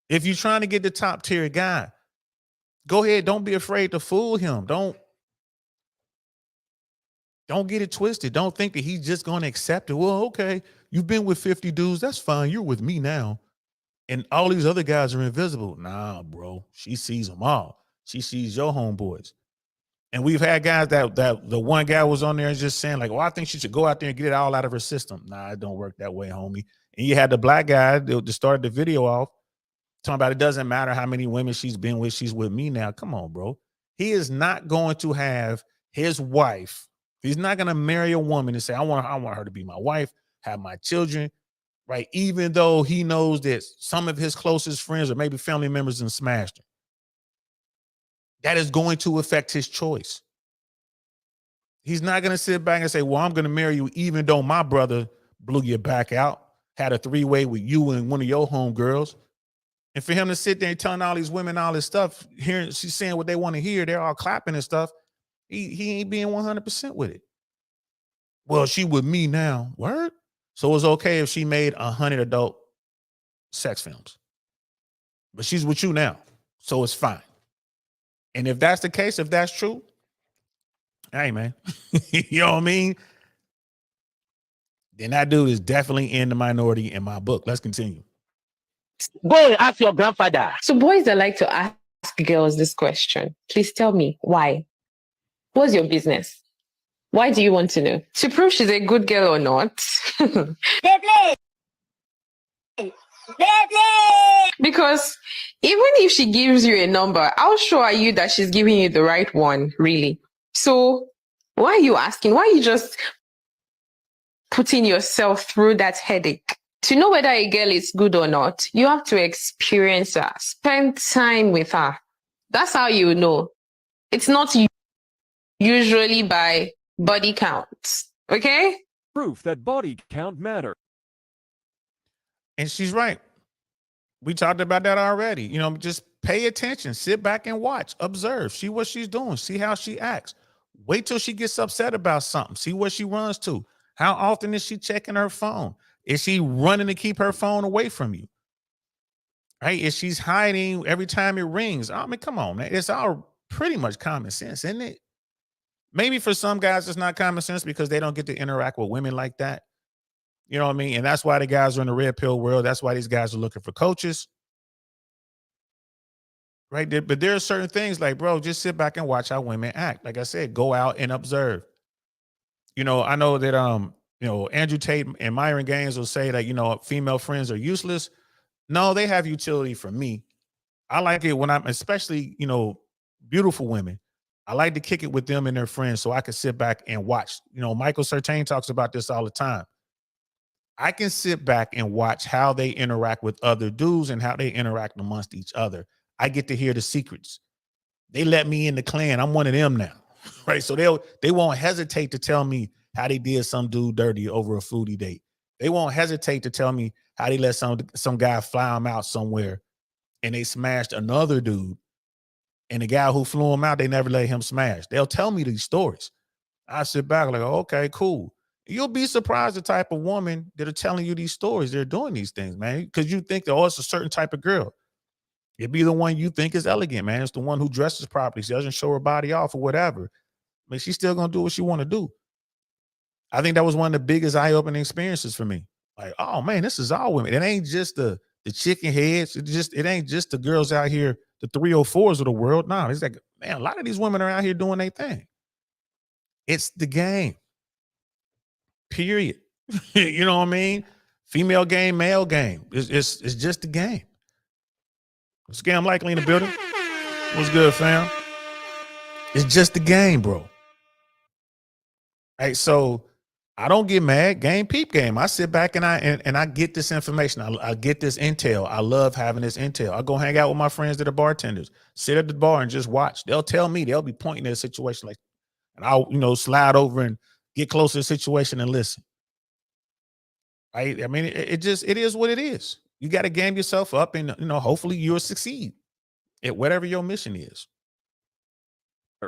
If you're trying to get the top tier guy, go ahead. Don't be afraid to fool him. Don't get it twisted. Don't think that he's just going to accept it. Well, okay, you've been with 50 dudes. That's fine. You're with me now. And all these other guys are invisible. Nah, bro. She sees them all. She sees your homeboys. And we've had guys that the one guy was on there just saying like, well, I think she should go out there and get it all out of her system. Nah, it don't work that way, homie. And you had the black guy that started the video off talking about it doesn't matter how many women she's been with. She's with me now. Come on, bro. He is not going to have his wife. He's not going to marry a woman and say, I want her to be my wife, have my children, right? Even though he knows that some of his closest friends or maybe family members have smashed her. That is going to affect his choice. He's not going to sit back and say, well, I'm going to marry you even though my brother blew your back out, had a three-way with you and one of your homegirls. And for him to sit there and telling all these women all this stuff, hearing she's saying what they want to hear, they're all clapping and stuff. He ain't being 100% with it. Well, she with me now. Word? So it's okay if she made 100 adult sex films. But she's with you now. So it's fine. And if that's the case, if that's true, hey, man, you know what I mean? Then that dude is definitely in the minority in my book. Let's continue. Go and ask your grandfather. So boys that like to ask girls this question, please tell me why. What's your business? Why do you want to know? To prove she's a good girl or not? Because even if she gives you a number, how sure are you that she's giving you the right one, really? So why are you asking? Why are you just putting yourself through that headache? To know whether a girl is good or not, you have to experience her, spend time with her. That's how you know. It's not usually by body count, okay? Proof that body count matters. And she's right. We talked about that already. Just pay attention, sit back and watch, observe, see what she's doing, see how she acts. Wait till she gets upset about something, see what she runs to. How often is she checking her phone? Is she running to keep her phone away from you? Right? Is she's hiding every time it rings? I mean, come on, man. It's all pretty much common sense, isn't it? Maybe for some guys, it's not common sense because they don't get to interact with women like that. You know what I mean? And that's why the guys are in the red pill world. That's why these guys are looking for coaches. Right? But there are certain things like, bro, just sit back and watch how women act. Like I said, go out and observe. I know that Andrew Tate and Myron Gaines will say that, female friends are useless. No, they have utility for me. I like it when I'm, especially, beautiful women. I like to kick it with them and their friends so I can sit back and watch. Michael Certain talks about this all the time. I can sit back and watch how they interact with other dudes and how they interact amongst each other. I get to hear the secrets. They let me in the clan. I'm one of them now, right? So they won't hesitate to tell me how they did some dude dirty over a foodie date. They won't hesitate to tell me how they let some guy fly them out somewhere and they smashed another dude. And the guy who flew him out, they never let him smash. They'll tell me these stories. I sit back like, okay, cool. You'll be surprised the type of woman that are telling you these stories. They're doing these things, man, because you think that, it's a certain type of girl. It'd be the one you think is elegant, man. It's the one who dresses properly. She doesn't show her body off or whatever. I mean, she's still going to do what she want to do. I think that was one of the biggest eye-opening experiences for me. Like, oh, man, this is all women. It ain't just the chicken heads. It ain't just the girls out here, the 304s of the world. No, it's like, man, a lot of these women are out here doing their thing. It's the game. Period. You know what I mean? Female game, male game. It's just a game. Scam Likely in the building. What's good, fam? It's just a game, bro. Right, so I don't get mad. Game, peep game. I sit back and I get this information. I get this intel. I love having this intel. I go hang out with my friends that are bartenders, sit at the bar and just watch. They'll tell me, they'll be pointing at a situation like, and I'll, slide over and get close to the situation and listen. Right? I mean, it is what it is. You got to game yourself up and, hopefully you'll succeed at whatever your mission is. Hey,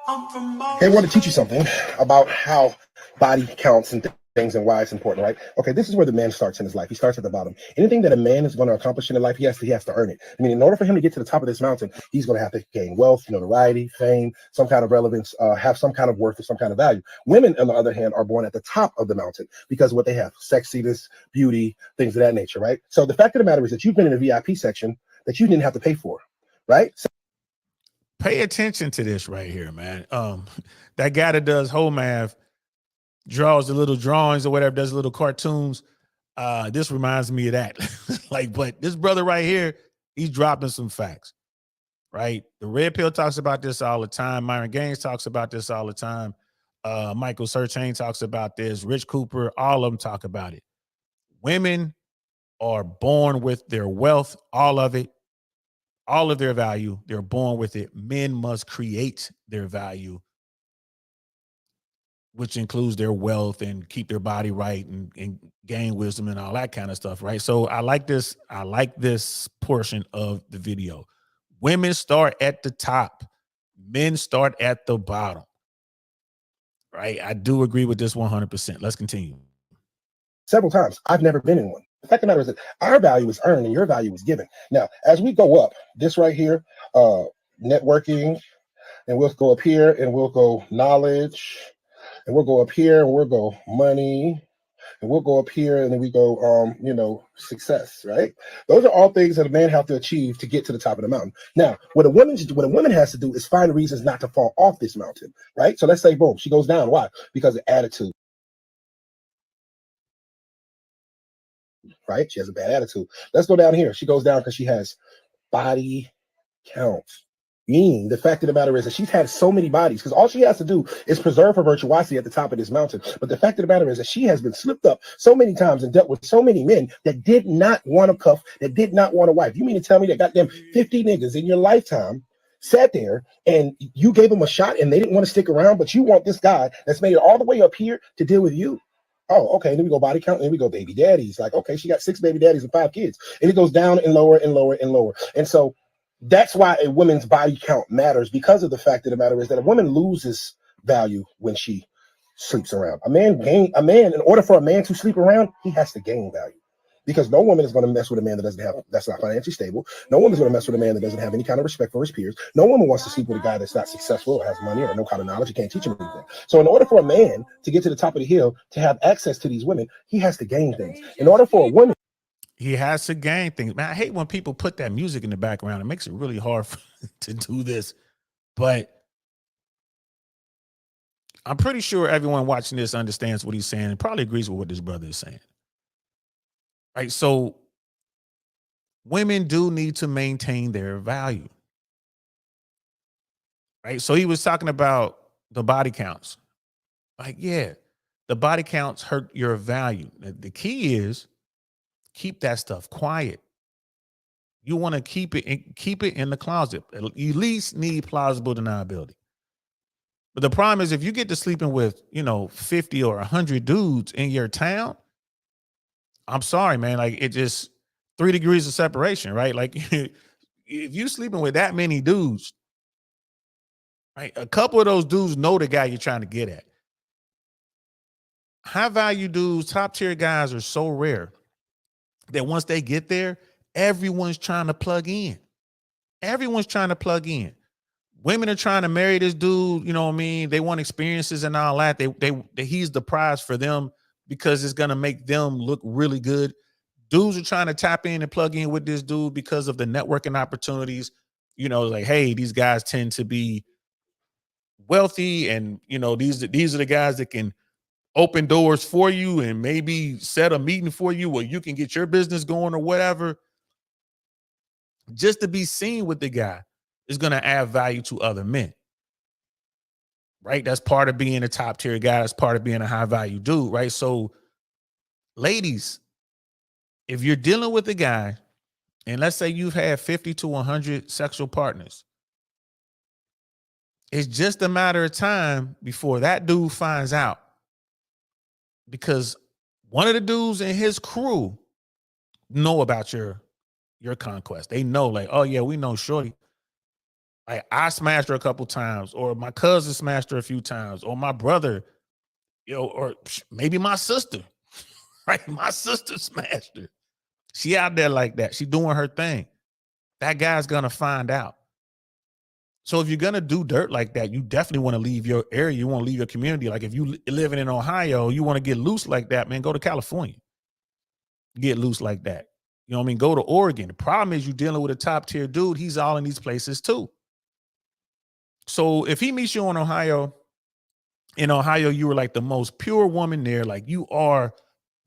I want to teach you something about how body counts and things and why it's important, right? Okay, this is where the man starts in his life. He starts at the bottom. Anything that a man is going to accomplish in life, he has to earn it. I mean, in order for him to get to the top of this mountain, he's going to have to gain wealth, notoriety, fame, some kind of relevance, have some kind of worth or some kind of value. Women, on the other hand, are born at the top of the mountain because of what they have: sexiness, beauty, things of that nature, right? So the fact of the matter is that you've been in a VIP section that you didn't have to pay for, right? So pay attention to this right here, man. That guy that does whole math, draws the little drawings or whatever, does little cartoons. This reminds me of that. But this brother right here, he's dropping some facts, right? The Red Pill talks about this all the time. Myron Gaines talks about this all the time. Michael Serchain talks about this. Rich Cooper, all of them talk about it. Women are born with their wealth, all of it. All of their value, they're born with it. Men must create their value, which includes their wealth and keep their body right and gain wisdom and all that kind of stuff, right? So I like this portion of the video. Women start at the top. Men start at the bottom, right? I do agree with this 100%. Let's continue. several times, I've never been in one. The fact of the matter is that our value is earned and your value is given. Now, as we go up, this right here, networking, and we'll go up here and we'll go knowledge, and we'll go up here and we'll go money, and we'll go up here and then we go, success, right? Those are all things that a man have to achieve to get to the top of the mountain. Now, what a woman has to do is find reasons not to fall off this mountain, right? So let's say, boom, she goes down. Why? Because of attitude. Right? She has a bad attitude. Let's go down here. She goes down because she has body count. Meaning, the fact of the matter is that she's had so many bodies because all she has to do is preserve her virtuosity at the top of this mountain. But the fact of the matter is that she has been slipped up so many times and dealt with so many men that did not want a cuff, that did not want a wife. You mean to tell me that goddamn 50 niggas in your lifetime sat there and you gave them a shot and they didn't want to stick around, but you want this guy that's made it all the way up here to deal with you? Oh, okay. Then we go body count. Then we go baby daddies. Like, okay, she got 6 baby daddies and 5 kids. And it goes down and lower and lower and lower. And so that's why a woman's body count matters, because of the fact of the matter is that a woman loses value when she sleeps around. In order for a man to sleep around, he has to gain value. Because no woman is going to mess with a man that's not financially stable. No woman is going to mess with a man that doesn't have any kind of respect for his peers. No woman wants to sleep with a guy that's not successful or has money or no kind of knowledge. You can't teach him anything. So in order for a man to get to the top of the hill, to have access to these women, he has to gain things. In order for a woman, he has to gain things. Man, I hate when people put that music in the background. It makes it really hard to do this. But I'm pretty sure everyone watching this understands what he's saying and probably agrees with what this brother is saying. Right, so women do need to maintain their value. Right, so he was talking about the body counts. Like, yeah, the body counts hurt your value. The key is keep that stuff quiet. You want to keep it in the closet. You at least need plausible deniability. But the problem is if you get to sleeping with 50 or 100 dudes in your town, I'm sorry, man. Like, it just 3 degrees of separation, right? Like, if you sleeping with that many dudes, right? A couple of those dudes know the guy you're trying to get at. High value dudes, top tier guys are so rare that once they get there, everyone's trying to plug in. Everyone's trying to plug in. Women are trying to marry this dude. You know what I mean? They want experiences and all that. He's the prize for them, because it's going to make them look really good. Dudes are trying to tap in and plug in with this dude because of the networking opportunities. Like, hey, these guys tend to be wealthy, and these are the guys that can open doors for you and maybe set a meeting for you where you can get your business going or whatever, just to be seen with the guy is going to add value to other men. Right? That's part of being a top tier guy. That's part of being a high value dude, right? So ladies, if you're dealing with a guy and let's say you've had 50 to 100 sexual partners, it's just a matter of time before that dude finds out, because one of the dudes in his crew know about your conquest. They know, like, oh yeah, we know shorty. Like, I smashed her a couple times, or my cousin smashed her a few times, or my brother, or maybe my sister, right? My sister smashed her. She out there like that. She doing her thing. That guy's gonna find out. So if you're gonna do dirt like that, you definitely want to leave your area. You want to leave your community. Like if you living in Ohio, you want to get loose like that, man, go to California. Get loose like that. You know what I mean? Go to Oregon. The problem is you're dealing with a top tier dude. He's all in these places too. So if he meets you in Ohio, you were like the most pure woman there. Like you are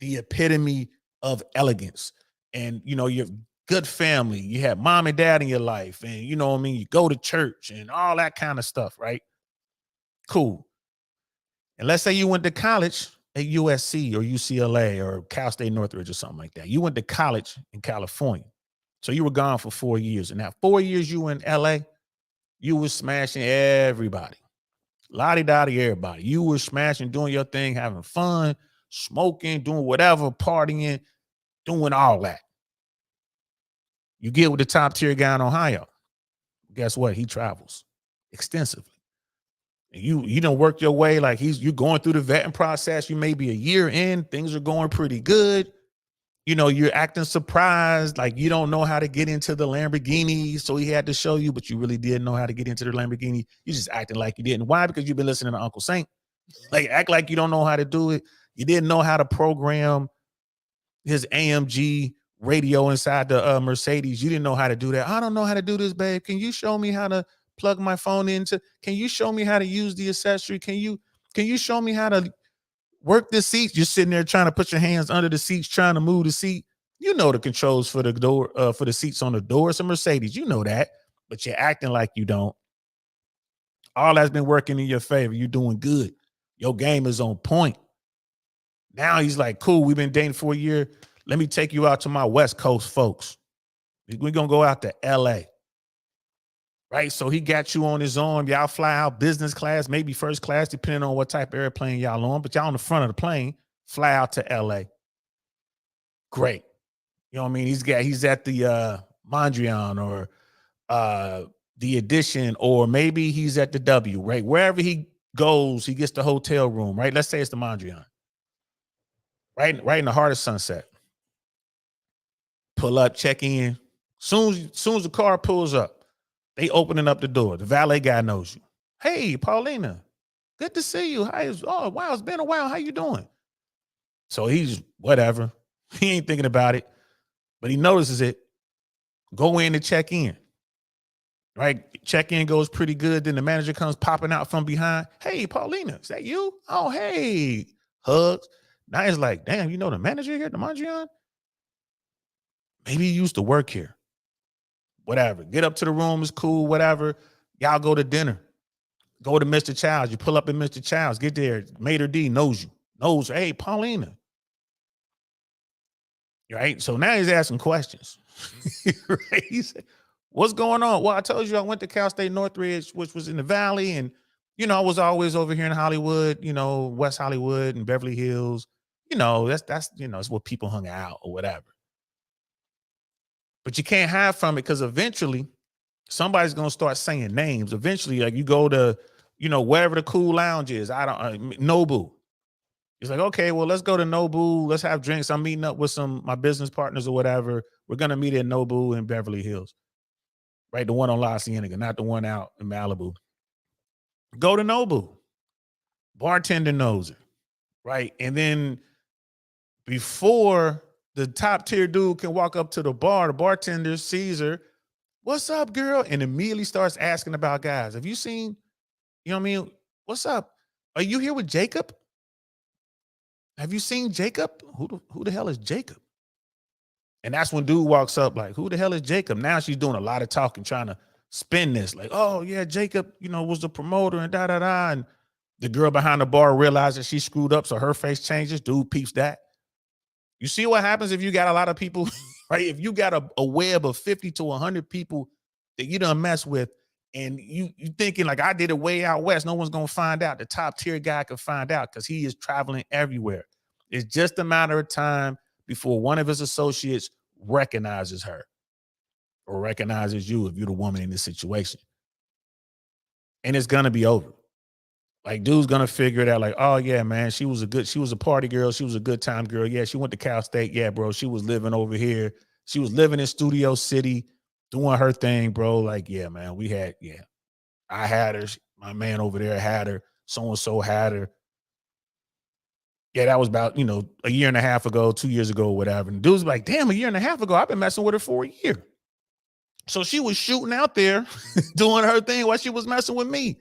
the epitome of elegance. And, you're good family. You have mom and dad in your life. And, you know what I mean? You go to church and all that kind of stuff, right? Cool. And let's say you went to college at USC or UCLA or Cal State Northridge or something like that. You went to college in California. So you were gone for 4 years. And that 4 years you were in LA, you were smashing everybody. Lottie-dottie everybody. You were smashing, doing your thing, having fun, smoking, doing whatever, partying, doing all that. You get with the top tier guy in Ohio. Guess what? He travels extensively. And you don't work your way, like you're going through the vetting process. You may be a year in, things are going pretty good. You're acting surprised, like you don't know how to get into the Lamborghini, so he had to show you, but you really didn't know how to get into the Lamborghini. You just acting like you didn't. Why? Because you've been listening to Uncle Saint. Like, act like you don't know how to do it. You didn't know how to program his AMG radio inside the Mercedes. You didn't know how to do that. I don't know how to do this, babe. Can you show me how to plug my phone into? Can you show me how to use the accessory? Can you show me how to work the seats? You're sitting there trying to put your hands under the seats, trying to move the seat. You know the controls for the door, for the seats on the door. It's a Mercedes. You know that, but you're acting like you don't. All that's been working in your favor. You're doing good. Your game is on point. Now he's like, cool, we've been dating for a year. Let me take you out to my West Coast folks. We're going to go out to LA. Right? So he got you on his arm. Y'all fly out business class, maybe first class, depending on what type of airplane y'all on. But y'all on the front of the plane, fly out to LA. Great. You know what I mean? He's at the Mondrian or the Edition, or maybe he's at the W, right? Wherever he goes, he gets the hotel room, right? Let's say it's the Mondrian. Right in the heart of Sunset. Pull up, check in. Soon as the car pulls up, they opening up the door. The valet guy knows you. Hey, Paulina, good to see you. Oh, wow, it's been a while. How you doing? So he's whatever. He ain't thinking about it, but he notices it. Go in and check in. Right? Check-in goes pretty good. Then the manager comes popping out from behind. Hey, Paulina, is that you? Oh, hey. Hugs. Now it's like, damn, you know the manager here at the Mondrian? Maybe he used to work here. Whatever. Get up to the room, is cool, whatever. Y'all go to dinner. Go to Mr. Childs. You pull up in Mr. Childs. Get there. Mater D knows you. Knows, hey, Paulina. Right? So now he's asking questions. Right? He said, what's going on? Well, I told you I went to Cal State Northridge, which was in the Valley. And, I was always over here in Hollywood, West Hollywood and Beverly Hills. That's it's where people hung out or whatever. But you can't hide from it, because eventually somebody's going to start saying names. Eventually, like you go to, wherever the cool lounge is. Nobu. It's like, okay, well, let's go to Nobu. Let's have drinks. I'm meeting up with my business partners or whatever. We're going to meet at Nobu in Beverly Hills. Right? The one on La Cienega, not the one out in Malibu. Go to Nobu. Bartender knows her. Right? And then before the top tier dude can walk up to the bar, the bartender sees her. What's up, girl? And immediately starts asking about guys. Have you seen, what's up? Are you here with Jacob? have you seen Jacob? Who the hell is Jacob? And that's when dude walks up like, who the hell is Jacob? Now she's doing a lot of talking, trying to spin this like, oh yeah, Jacob, was the promoter and da da da. And the girl behind the bar realizes she screwed up, so her face changes. Dude peeps that. You see what happens if you got a lot of people, right? If you got a web of 50 to 100 people that you done mess with, and you thinking like, I did it way out west, no one's gonna find out. The top tier guy can find out because he is traveling everywhere. It's just a matter of time before one of his associates recognizes her or recognizes you if you're the woman in this situation. And it's gonna be over. Like, dude's gonna figure it out, like, oh yeah, man, she was a party girl, she was a good time girl. Yeah, she went to Cal State. Yeah, bro, she was living over here. She was living in Studio City, doing her thing, bro. Like, yeah, man, I had her. My man over there had her. So-and-so had her. Yeah, that was about, a year and a half ago, 2 years ago, whatever. And dude's like, damn, a year and a half ago, I've been messing with her for a year. So she was shooting out there, doing her thing while she was messing with me.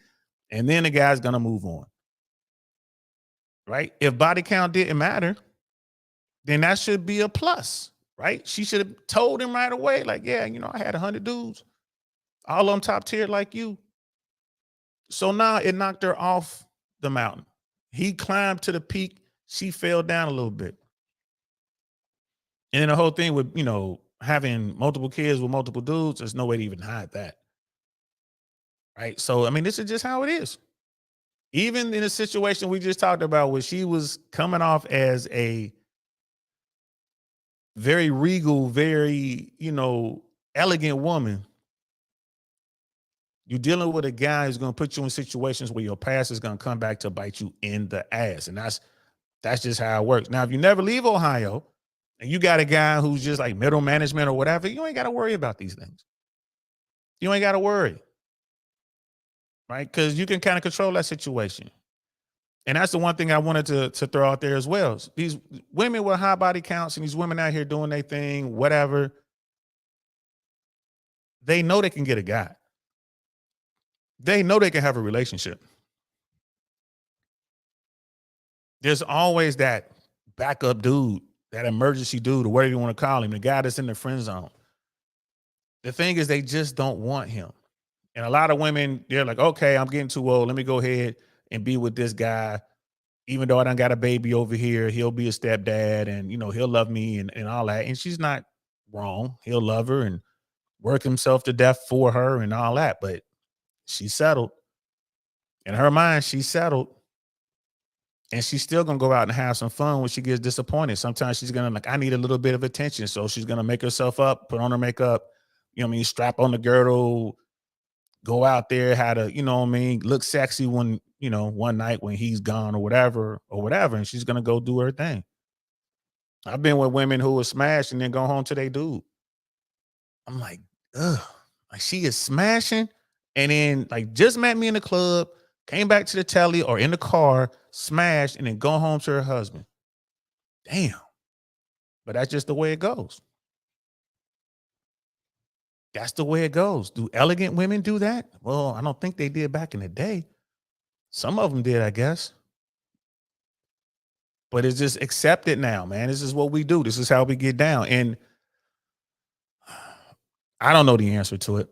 And then the guy's going to move on. Right? If body count didn't matter, then that should be a plus, right? She should have told him right away, like, yeah, I had 100 dudes, all of them top tier like you. So now it knocked her off the mountain. He climbed to the peak. She fell down a little bit. And then the whole thing with, having multiple kids with multiple dudes, there's no way to even hide that. Right? So, I mean, this is just how it is. Even in a situation we just talked about where she was coming off as a very regal, very, elegant woman, you're dealing with a guy who's going to put you in situations where your past is going to come back to bite you in the ass. And that's just how it works. Now, if you never leave Ohio and you got a guy who's just like middle management or whatever, you ain't got to worry about these things. You ain't got to worry. Right? Because you can kind of control that situation. And that's the one thing I wanted to throw out there as well. These women with high body counts and these women out here doing their thing, whatever, they know they can get a guy. They know they can have a relationship. There's always that backup dude, that emergency dude, or whatever you want to call him, the guy that's in the friend zone. The thing is, they just don't want him. And a lot of women, they're like, okay, I'm getting too old. Let me go ahead and be with this guy. Even though I done got a baby over here, he'll be a stepdad and, he'll love me and all that. And she's not wrong. He'll love her and work himself to death for her and all that. But she's settled. In her mind, she's settled. And she's still going to go out and have some fun when she gets disappointed. Sometimes she's going to I need a little bit of attention. So she's going to make herself up, put on her makeup, strap on the girdle, go out there, how to, look sexy when, one night when he's gone or whatever. And she's going to go do her thing. I've been with women who will smash and then go home to their dude. I'm like, ugh, like she is smashing. And then just met me in the club, came back to the telly or in the car, smashed, and then go home to her husband. Damn. But that's just the way it goes. That's the way it goes. Do elegant women do that? Well, I don't think they did back in the day. Some of them did, I guess. But it's just accepted now, man. This is what we do. This is how we get down. And I don't know the answer to it.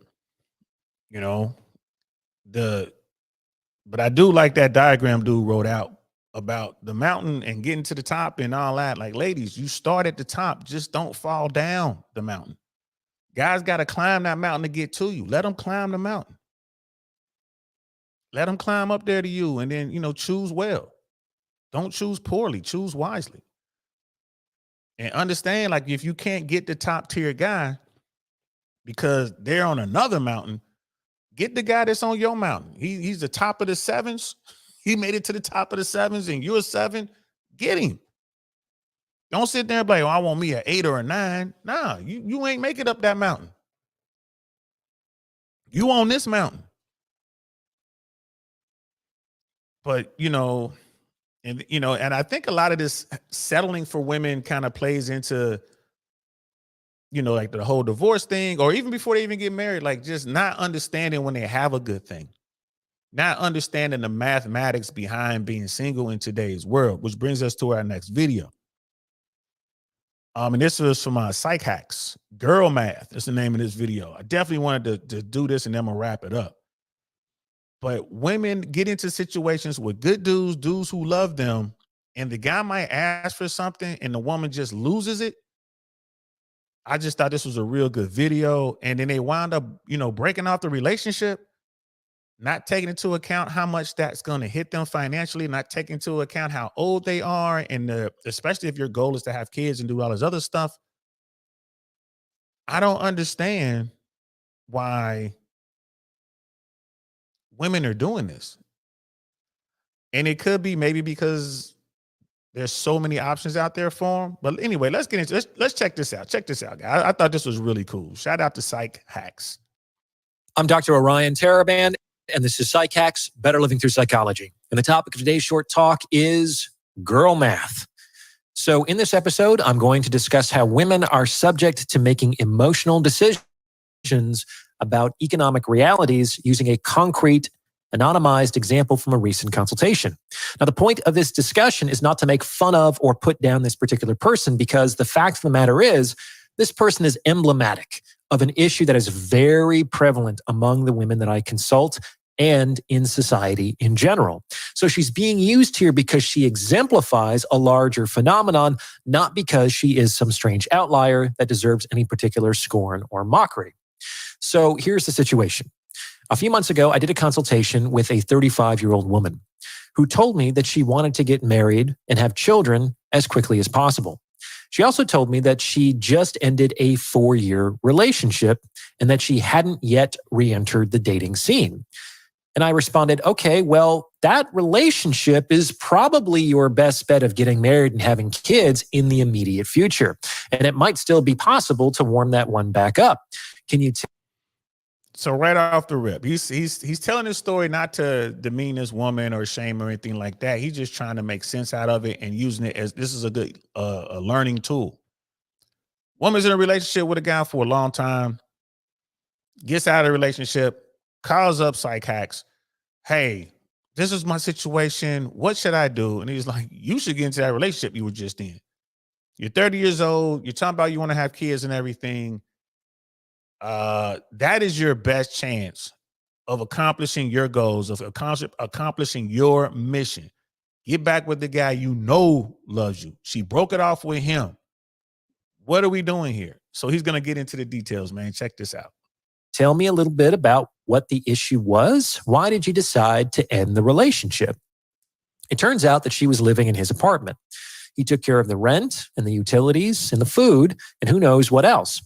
But I do like that diagram dude wrote out about the mountain and getting to the top and all that. Like, ladies, you start at the top. Just don't fall down the mountain. Guys got to climb that mountain to get to you. Let them climb the mountain. Let them climb up there to you and then, choose well. Don't choose poorly. Choose wisely. And understand, if you can't get the top tier guy because they're on another mountain, get the guy that's on your mountain. He's the top of the sevens. He made it to the top of the sevens and you're a 7. Get him. Don't sit there and be like, oh, I want me an 8 or a 9. Nah, you ain't make it up that mountain. You on this mountain. But, and I think a lot of this settling for women kind of plays into, the whole divorce thing, or even before they even get married, just not understanding when they have a good thing. not understanding the mathematics behind being single in today's world, which brings us to our next video. And this was from Psych Hacks. Girl Math is the name of this video. I definitely wanted to do this, and then I'm gonna wrap it up. But women get into situations with good dudes who love them, and the guy might ask for something and the woman just loses it. I just thought this was a real good video. And then they wound up, breaking off the relationship, not taking into account how much that's going to hit them financially, not taking into account how old they are, and especially if your goal is to have kids and do all this other stuff. I don't understand why women are doing this. And it could be maybe because there's so many options out there for them. But anyway, let's get into let's check this out. Check this out, guys. I thought this was really cool. Shout out to Psych Hacks. I'm Dr. Orion Taraban, and this is Psych Hacks, Better Living Through Psychology. And the topic of today's short talk is girl math. So in this episode, I'm going to discuss how women are subject to making emotional decisions about economic realities using a concrete, anonymized example from a recent consultation. Now, the point of this discussion is not to make fun of or put down this particular person, because the fact of the matter is, this person is emblematic of an issue that is very prevalent among the women that I consult and in society in general. So she's being used here because she exemplifies a larger phenomenon, not because she is some strange outlier that deserves any particular scorn or mockery. So here's the situation. A few months ago, I did a consultation with a 35-year-old woman who told me that she wanted to get married and have children as quickly as possible. She also told me that she just ended a 4-year relationship and that she hadn't yet re-entered the dating scene. And I responded, okay, well, that relationship is probably your best bet of getting married and having kids in the immediate future. And it might still be possible to warm that one back up. Can you So right off the rip, he's telling his story not to demean this woman or shame or anything like that. He's just trying to make sense out of it and using it as this is a good a learning tool. Woman's in a relationship with a guy for a long time, gets out of the relationship, calls up Psych Hacks. Hey, this is my situation. What should I do? And he's like, you should get into that relationship you were just in. You're 30 years old. You're talking about you want to have kids and everything. That is your best chance of accomplishing your goals, of accomplishing your mission. Get back with the guy you know loves you. She broke it off with him. What are we doing here? So he's going to get into the details, man. Check this out. tell me a little bit about what the issue was? Why did you decide to end the relationship? It turns out that she was living in his apartment. He took care of the rent and the utilities and the food and who knows what else.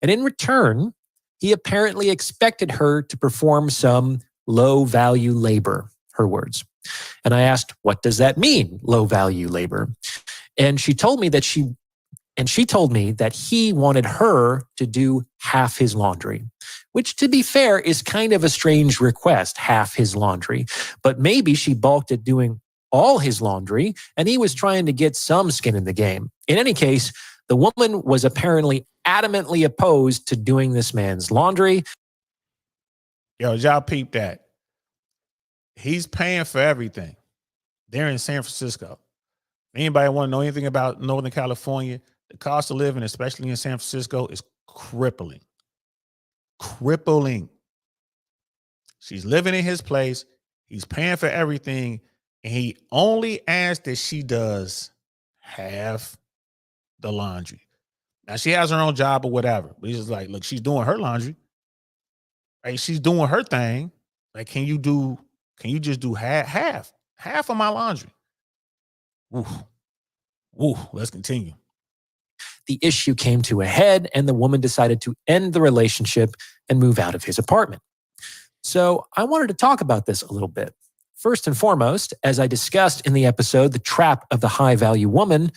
And in return, he apparently expected her to perform some low-value labor, her words. And I asked, what does that mean, low-value labor? And she told me that he wanted her to do half his laundry, which, to be fair, is kind of a strange request, half his laundry. But maybe she balked at doing all his laundry, and he was trying to get some skin in the game. In any case, the woman was apparently adamantly opposed to doing this man's laundry. Yo, y'all peep that. He's paying for everything. They're in San Francisco. Anybody want to know anything about Northern California? The cost of living, especially in San Francisco, is crippling. Crippling. She's living in his place. He's paying for everything. And he only asked that she does half the laundry. Now, she has her own job or whatever. But he's just like, look, she's doing her laundry. Right? She's doing her thing. Like, can you just do half of my laundry? Ooh, let's continue. The issue came to a head, and the woman decided to end the relationship and move out of his apartment. So I wanted to talk about this a little bit. First and foremost, as I discussed in the episode, The Trap of the High-Value Woman,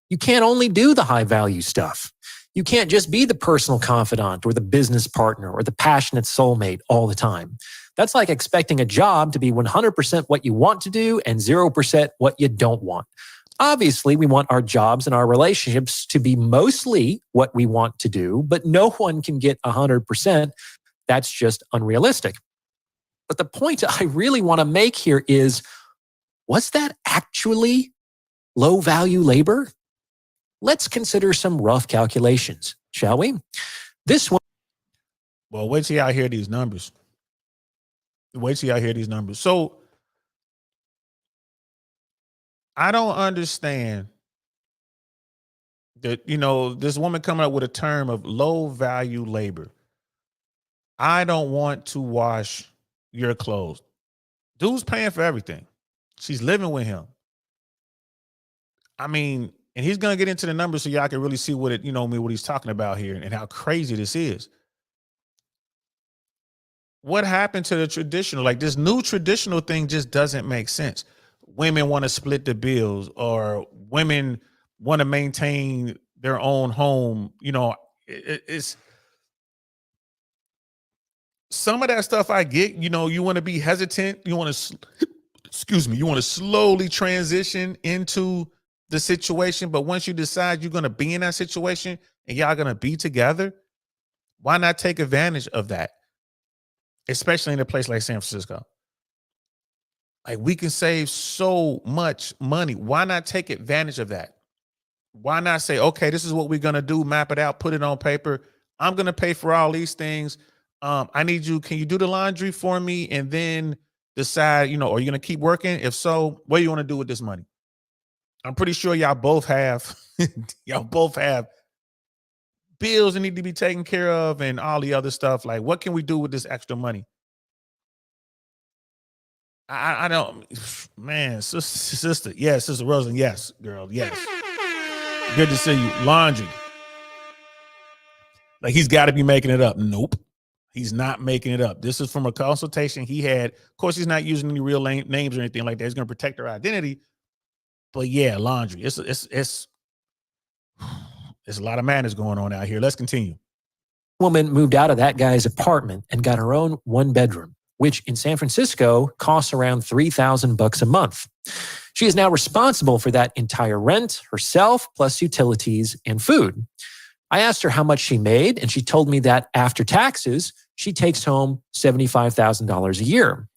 you can't only do the high-value stuff. You can't just be the personal confidant or the business partner or the passionate soulmate all the time. That's like expecting a job to be 100% what you want to do and 0% what you don't want. Obviously, we want our jobs and our relationships to be mostly what we want to do, but no one can get 100%. That's just unrealistic. But the point I really want to make here is, was that actually low value labor? Let's consider some rough calculations, shall we? This one. Well, wait till y'all hear these numbers. Wait till y'all hear these numbers. So I don't understand that, this woman coming up with a term of low value labor. I don't want to wash your clothes. Dude's paying for everything. She's living with him. I mean, and he's going to get into the numbers so y'all can really see what what he's talking about here and how crazy this is. What happened to the traditional? Like, this new traditional thing just doesn't make sense. Women want to split the bills, or women want to maintain their own home. It's some of that stuff I get. You want to be hesitant. You want to, you want to slowly transition into the situation. But once you decide you're going to be in that situation and y'all going to be together, why not take advantage of that? Especially in a place like San Francisco. Like, we can save so much money. Why not take advantage of that? Why not say, okay, this is what we're going to do, map it out, put it on paper. I'm going to pay for all these things. I need you. Can you do the laundry for me? And then decide, are you going to keep working? If so, what do you want to do with this money? I'm pretty sure y'all both have, bills that need to be taken care of and all the other stuff. Like, what can we do with this extra money? I don't, man, sister. Yes, Sister Rosen. Yes, girl. Yes. Good to see you. Laundry. Like, he's got to be making it up. Nope. He's not making it up. This is from a consultation he had. Of course, he's not using any real names or anything like that. He's going to protect her identity. But yeah, laundry. It's a lot of madness going on out here. Let's continue. Woman moved out of that guy's apartment and got her own one bedroom, which in San Francisco costs around $3,000 a month. She is now responsible for that entire rent herself, plus utilities and food. I asked her how much she made, and she told me that after taxes, she takes home $75,000 a year.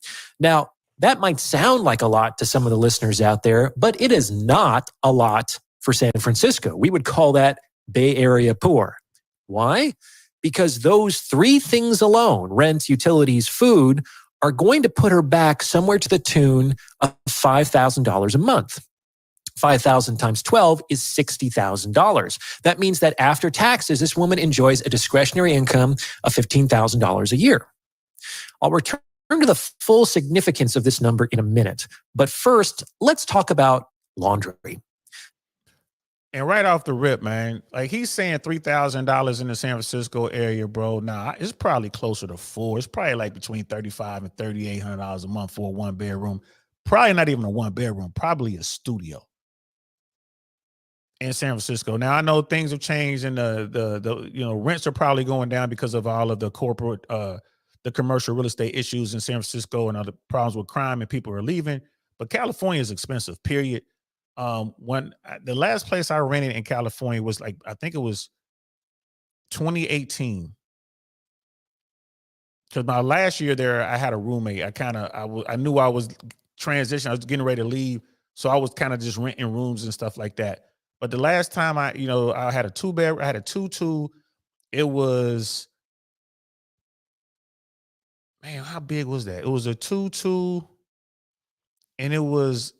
Now, that might sound like a lot to some of the listeners out there, but it is not a lot for San Francisco. We would call that Bay Area poor. Why? Because those three things alone, rent, utilities, food, are going to put her back somewhere to the tune of $5,000 a month. 5,000 times 12 is $60,000. That means that after taxes, this woman enjoys a discretionary income of $15,000 a year. I'll return to the full significance of this number in a minute. But first, let's talk about laundry. And right off the rip, man, like, he's saying $3,000 in the San Francisco area, bro. Nah, it's probably closer to $4,000. It's probably like between $3,500 and $3,800 a month for a one bedroom. Probably not even a one bedroom, probably a studio in San Francisco. Now, I know things have changed, and the rents are probably going down because of all of the corporate, the commercial real estate issues in San Francisco and other problems with crime, and people are leaving. But California is expensive, period. The last place I rented in California was, like, I think it was 2018. Because my last year there, I had a roommate. I knew I was transitioning. I was getting ready to leave. So I was kind of just renting rooms and stuff like that. But the last time I had a 2-bedroom, I had a 2-2. It was, man, how big was that? It was a 2-2, and it was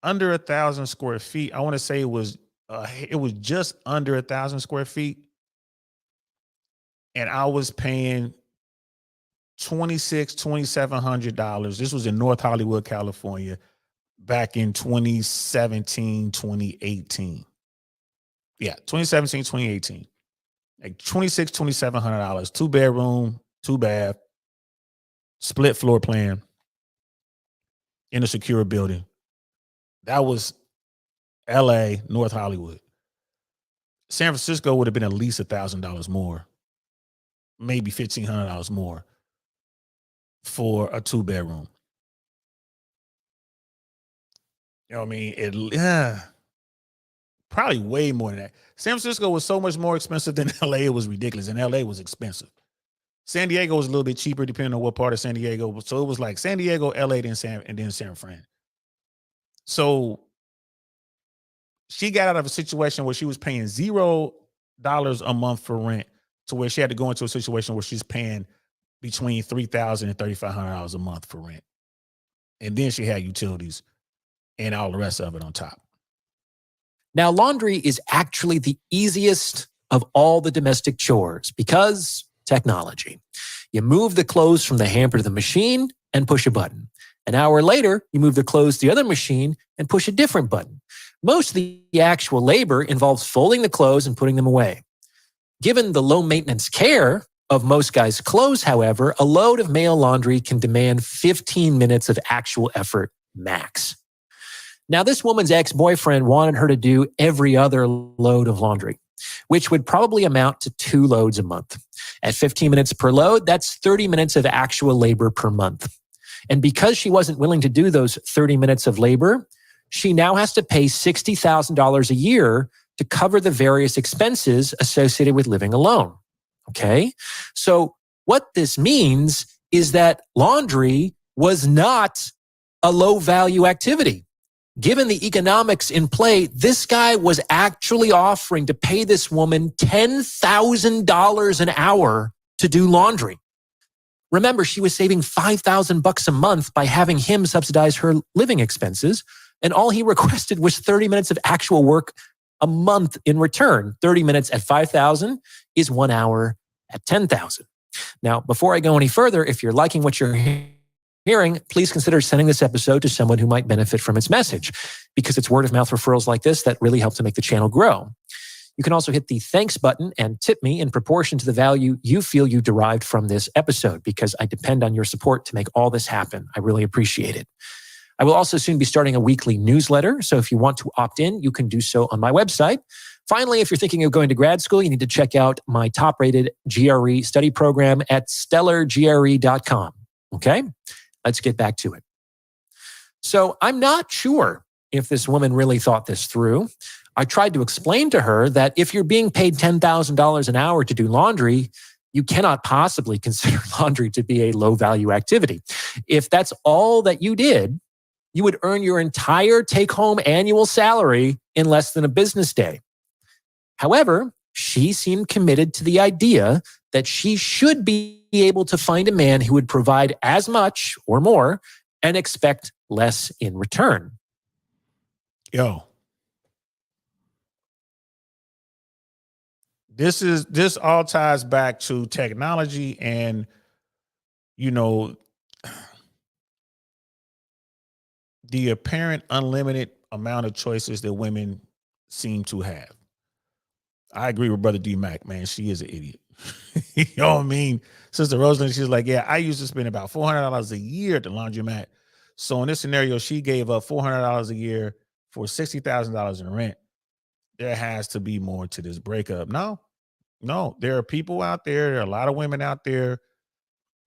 under 1,000 square feet. I want to say it was just under 1,000 square feet. And I was paying $2,700. This was in North Hollywood, California, back in 2017, 2018. Yeah, 2017, 2018. Like $2,700, 2-bedroom, 2-bath, split floor plan in a secure building. That was LA, North Hollywood. San Francisco would have been at least $1,000 more, maybe $1,500 more for a 2-bedroom. You know what I mean? Probably way more than that. San Francisco was so much more expensive than LA. It was ridiculous. And LA was expensive. San Diego was a little bit cheaper depending on what part of San Diego. So it was like San Diego, LA, then San Fran. So she got out of a situation where she was paying $0 a month for rent to where she had to go into a situation where she's paying between $3,000 and $3,500 a month for rent. And then she had utilities and all the rest of it on top. Now, laundry is actually the easiest of all the domestic chores because technology. You move the clothes from the hamper to the machine and push a button. An hour later, you move the clothes to the other machine and push a different button. Most of the actual labor involves folding the clothes and putting them away. Given the low maintenance care of most guys' clothes, however, a load of male laundry can demand 15 minutes of actual effort max. Now, this woman's ex-boyfriend wanted her to do every other load of laundry, which would probably amount to 2 loads a month. At 15 minutes per load, that's 30 minutes of actual labor per month. And because she wasn't willing to do those 30 minutes of labor, she now has to pay $60,000 a year to cover the various expenses associated with living alone. Okay? So what this means is that laundry was not a low value activity. Given the economics in play, this guy was actually offering to pay this woman $10,000 an hour to do laundry. Remember, she was saving $5,000 a month by having him subsidize her living expenses, and all he requested was 30 minutes of actual work a month in return. 30 minutes at $5,000 is 1 hour at $10,000. Now, before I go any further, if you're liking what you're hearing, please consider sending this episode to someone who might benefit from its message, because it's word of mouth referrals like this that really help to make the channel grow. You can also hit the thanks button and tip me in proportion to the value you feel you derived from this episode, because I depend on your support to make all this happen. I really appreciate it. I will also soon be starting a weekly newsletter, so if you want to opt in, you can do so on my website. Finally, if you're thinking of going to grad school, you need to check out my top-rated GRE study program at stellargre.com. Okay? Let's get back to it. So I'm not sure if this woman really thought this through. I tried to explain to her that if you're being paid $10,000 an hour to do laundry, you cannot possibly consider laundry to be a low-value activity. If that's all that you did, you would earn your entire take-home annual salary in less than a business day. However, she seemed committed to the idea that she should be able to find a man who would provide as much or more and expect less in return. Yo. This all ties back to technology and, you know, the apparent unlimited amount of choices that women seem to have. I agree with Brother D Mac, man. She is an idiot. You know what I mean? Sister Rosalind, she's like, yeah, I used to spend about $400 a year at the laundromat. So in this scenario, she gave up $400 a year for $60,000 in rent. There has to be more to this breakup. No, there are people out there. There are a lot of women out there.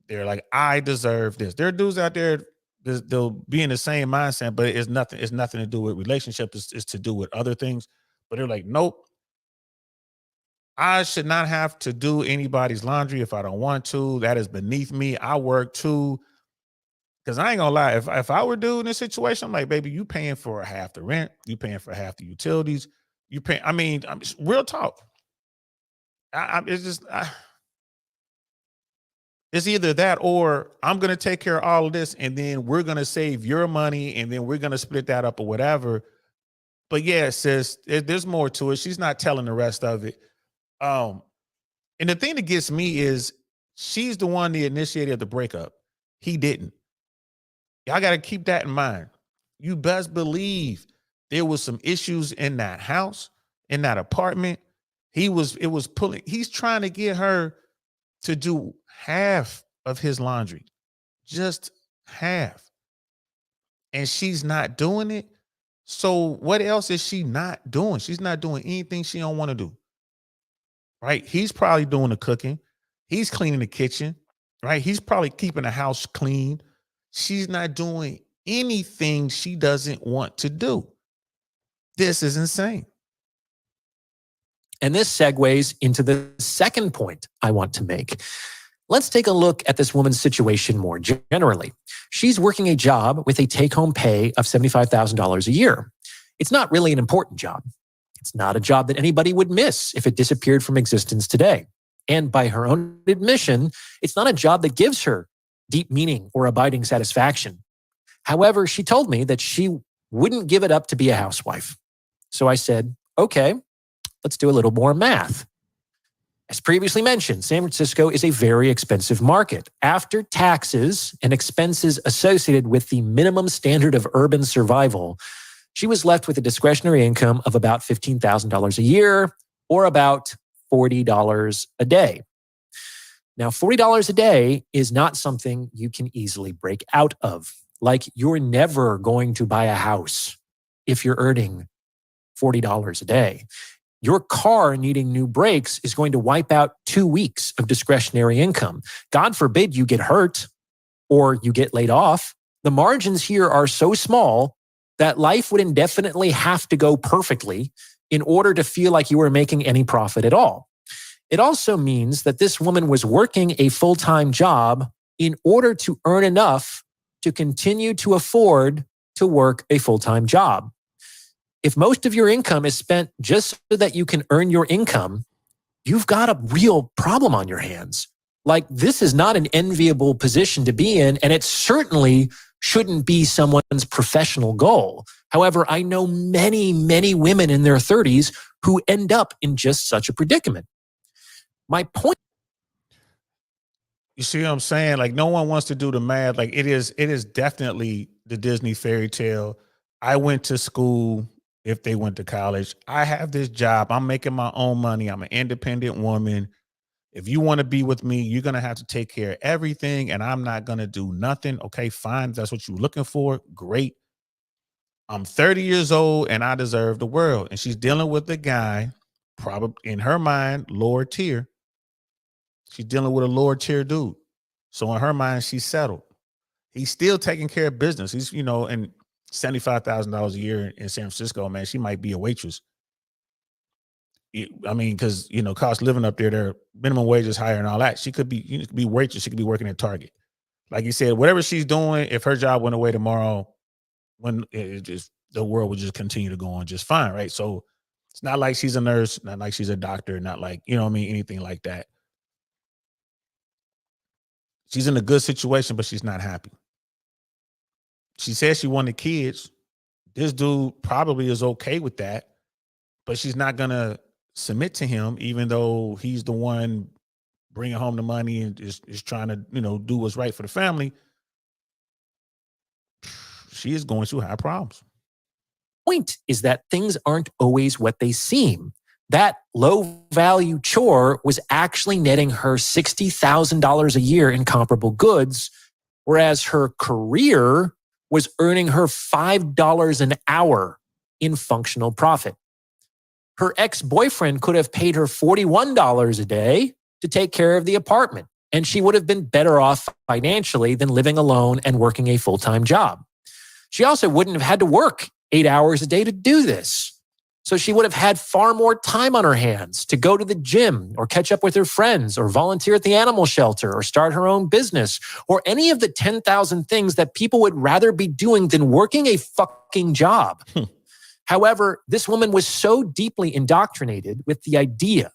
They're like, I deserve this. There are dudes out there, they'll be in the same mindset, but it's nothing to do with relationships. It's to do with other things. But they're like, nope. I should not have to do anybody's laundry if I don't want to. That is beneath me. I work too. Because I ain't gonna lie, if I were doing this situation, I'm like, baby, you paying for half the rent, you paying for half the utilities, you pay. I mean, I'm just, real talk. It's either that or I'm gonna take care of all of this, and then we're gonna save your money, and then we're gonna split that up or whatever. But yeah, sis, there's more to it. She's not telling the rest of it. And the thing that gets me is she's the one that initiated the breakup. He didn't. Y'all got to keep that in mind. You best believe there was some issues in that house, in that apartment. He's trying to get her to do half of his laundry, just half. And she's not doing it. So what else is she not doing? She's not doing anything she don't want to do. Right? He's probably doing the cooking. He's cleaning the kitchen, right? He's probably keeping the house clean. She's not doing anything she doesn't want to do. This is insane. And this segues into the second point I want to make. Let's take a look at this woman's situation more generally. She's working a job with a take-home pay of $75,000 a year. It's not really an important job. It's not a job that anybody would miss if it disappeared from existence today. And by her own admission, it's not a job that gives her deep meaning or abiding satisfaction. However, she told me that she wouldn't give it up to be a housewife. So I said, okay, let's do a little more math. As previously mentioned, San Francisco is a very expensive market. After taxes and expenses associated with the minimum standard of urban survival, she was left with a discretionary income of about $15,000 a year, or about $40 a day. Now, $40 a day is not something you can easily break out of. Like, you're never going to buy a house if you're earning $40 a day. Your car needing new brakes is going to wipe out 2 weeks of discretionary income. God forbid you get hurt or you get laid off. The margins here are so small that life would indefinitely have to go perfectly in order to feel like you were making any profit at all. It also means that this woman was working a full-time job in order to earn enough to continue to afford to work a full-time job. If most of your income is spent just so that you can earn your income, you've got a real problem on your hands. Like, this is not an enviable position to be in, and it certainly shouldn't be someone's professional goal. However, I know many, many women in their 30s who end up in just such a predicament. My point. You see what I'm saying? Like, no one wants to do the math. Like, it is definitely the Disney fairy tale. I went to school. If they went to college, I have this job. I'm making my own money. I'm an independent woman. If you want to be with me, you're going to have to take care of everything, and I'm not going to do nothing. Okay, fine. If that's what you're looking for. Great. I'm 30 years old, and I deserve the world. And she's dealing with a guy, probably in her mind, lower tier. She's dealing with a lower tier dude. So in her mind, she's settled. He's still taking care of business. He's, and $75,000 a year in San Francisco, man, she might be a waitress. I mean, because, cost of living up there, their minimum wage is higher and all that. She could be waitress. She could be working at Target. Like you said, whatever she's doing, if her job went away tomorrow, the world would just continue to go on just fine, right? So it's not like she's a nurse, not like she's a doctor, not like, anything like that. She's in a good situation, but she's not happy. She says she wanted kids. This dude probably is okay with that, but she's not going to submit to him, even though he's the one bringing home the money and is trying to, do what's right for the family. She is going through high problems. Point is that things aren't always what they seem. That low-value chore was actually netting her $60,000 a year in comparable goods, whereas her career was earning her $5 an hour in functional profit. Her ex-boyfriend could have paid her $41 a day to take care of the apartment, and she would have been better off financially than living alone and working a full-time job. She also wouldn't have had to work 8 hours a day to do this. So she would have had far more time on her hands to go to the gym or catch up with her friends or volunteer at the animal shelter or start her own business or any of the 10,000 things that people would rather be doing than working a fucking job. However, this woman was so deeply indoctrinated with the idea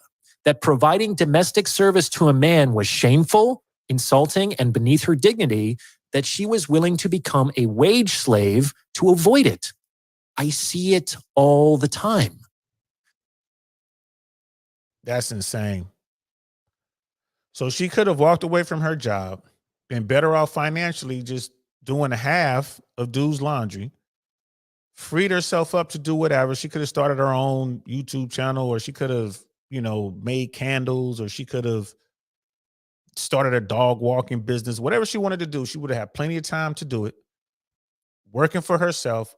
that providing domestic service to a man was shameful, insulting, and beneath her dignity that she was willing to become a wage slave to avoid it. I see it all the time. That's insane. So she could have walked away from her job, been better off financially just doing half of dude's laundry, freed herself up to do whatever. She could have started her own YouTube channel, or she could have, made candles, or she could have started a dog walking business. Whatever she wanted to do, she would have had plenty of time to do it, working for herself,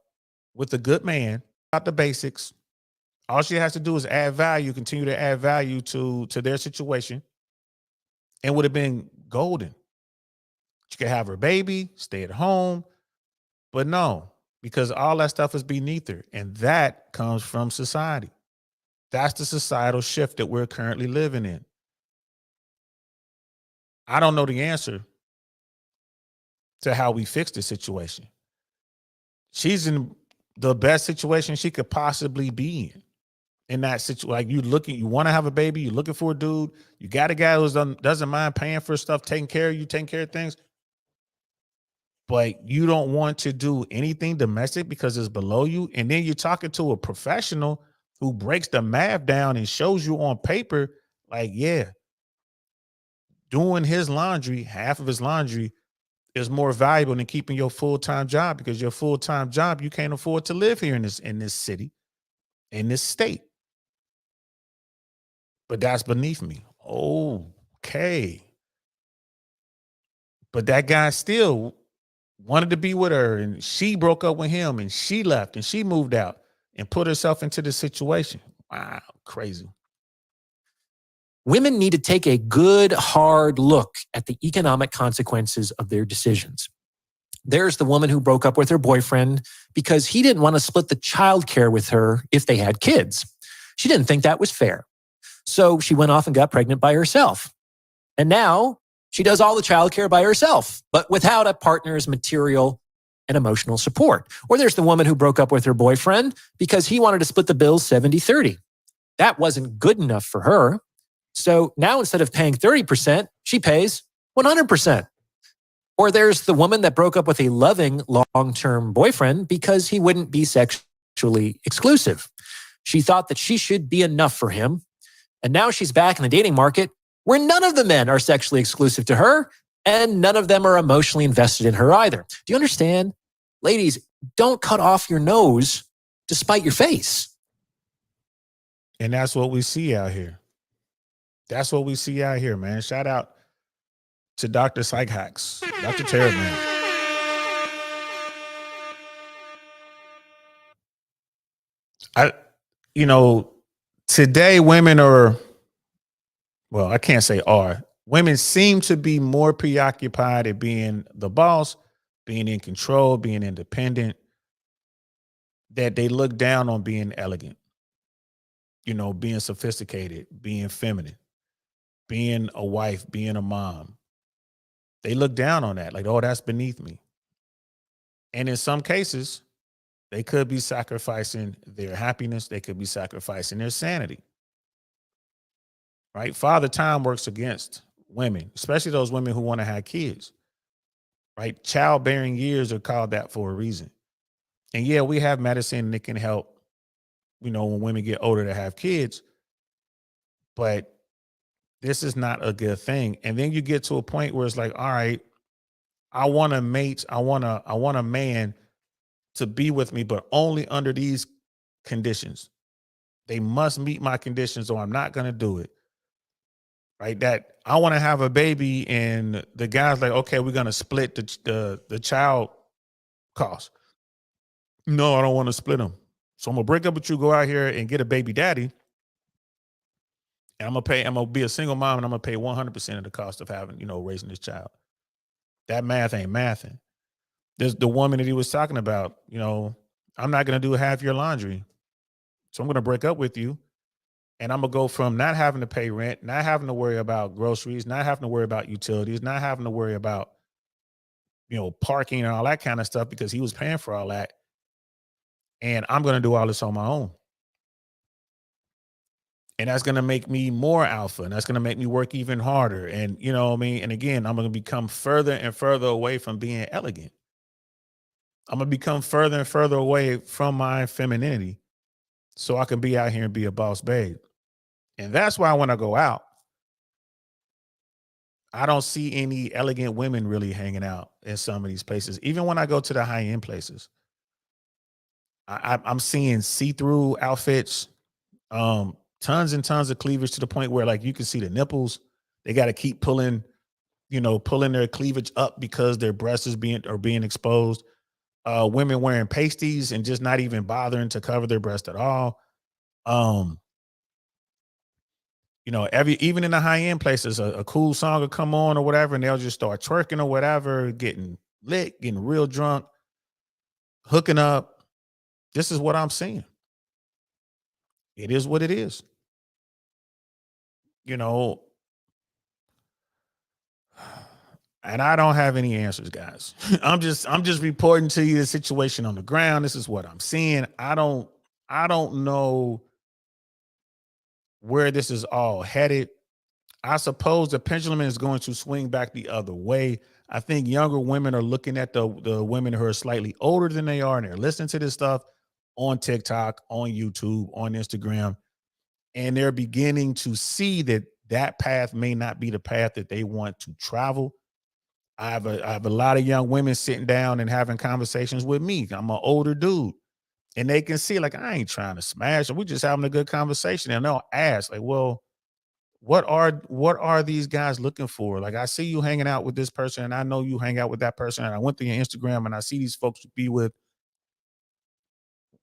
with a good man, about the basics. All she has to do is add value, continue to add value to their situation, and would have been golden. She could have her baby, stay at home, but no, because all that stuff is beneath her, and that comes from society. That's the societal shift that we're currently living in. I don't know the answer to how we fix the situation. She's in the best situation she could possibly be in that situation. Like you want to have a baby, you're looking for a dude, you got a guy who doesn't mind paying for stuff, taking care of you, taking care of things, but you don't want to do anything domestic because it's below you. And then you're talking to a professional who breaks the math down and shows you on paper, like, yeah, doing his laundry, half of his laundry, is more valuable than keeping your full-time job, because your full-time job, you can't afford to live here in this city, in this state. But that's beneath me. Okay. But that guy still wanted to be with her, and she broke up with him, and she left, and she moved out and put herself into this situation. Wow, crazy. Women need to take a good, hard look at the economic consequences of their decisions. There's the woman who broke up with her boyfriend because he didn't want to split the childcare with her if they had kids. She didn't think that was fair. So she went off and got pregnant by herself. And now she does all the childcare by herself, but without a partner's material and emotional support. Or there's the woman who broke up with her boyfriend because he wanted to split the bills 70-30. That wasn't good enough for her. So now instead of paying 30%, she pays 100%. Or there's the woman that broke up with a loving long-term boyfriend because he wouldn't be sexually exclusive. She thought that she should be enough for him. And now she's back in the dating market where none of the men are sexually exclusive to her and none of them are emotionally invested in her either. Do you understand? Ladies, don't cut off your nose to spite your face. And that's what we see out here. That's what we see out here, man. Shout out to Dr. Psych Hacks, Dr. Taraban. Today women are, well, I can't say are. Women seem to be more preoccupied at being the boss, being in control, being independent, that they look down on being elegant, being sophisticated, being feminine, being a wife, being a mom. They look down on that, like, oh, that's beneath me. And in some cases, they could be sacrificing their happiness. They could be sacrificing their sanity. Right? Father Time works against women, especially those women who want to have kids. Right? Childbearing years are called that for a reason. And yeah, we have medicine that can help, when women get older to have kids. But this is not a good thing. And then you get to a point where it's like, all right, I want a mate. I want a man to be with me, but only under these conditions. They must meet my conditions or I'm not going to do it. Right? That I want to have a baby and the guy's like, okay, we're going to split the child cost. No, I don't want to split them. So I'm going to break up with you, go out here and get a baby daddy. And I'm going to be a single mom and I'm going to pay 100% of the cost of having, raising this child. That math ain't mathing. There's the woman that he was talking about, I'm not going to do half your laundry. So I'm going to break up with you. And I'm going to go from not having to pay rent, not having to worry about groceries, not having to worry about utilities, not having to worry about, parking and all that kind of stuff because he was paying for all that. And I'm going to do all this on my own. And that's going to make me more alpha. And that's going to make me work even harder. And you know what I mean? And again, I'm going to become further and further away from being elegant. I'm going to become further and further away from my femininity so I can be out here and be a boss babe. And that's why when I go out, I don't see any elegant women really hanging out in some of these places. Even when I go to the high-end places, I'm seeing see-through outfits, tons and tons of cleavage to the point where like you can see the nipples. They got to keep pulling their cleavage up because their breasts are being exposed. Women wearing pasties and just not even bothering to cover their breast at all. Even in the high end places, a cool song will come on or whatever, and they'll just start twerking or whatever, getting lit, getting real drunk, hooking up. This is what I'm seeing. It is what it is. And I don't have any answers, guys. I'm just reporting to you the situation on the ground. This is what I'm seeing. I don't know where this is all headed. I suppose the pendulum is going to swing back the other way. I think younger women are looking at the women who are slightly older than they are, and they're listening to this stuff on TikTok, on YouTube, on Instagram, and they're beginning to see that that path may not be the path that they want to travel. I have a lot of young women sitting down and having conversations with me. I'm an older dude, and they can see, like, I ain't trying to smash, we're just having a good conversation. And they'll ask, like, well, what are these guys looking for? Like, I see you hanging out with this person, and I know you hang out with that person, and I went to your Instagram and I see these folks to be with.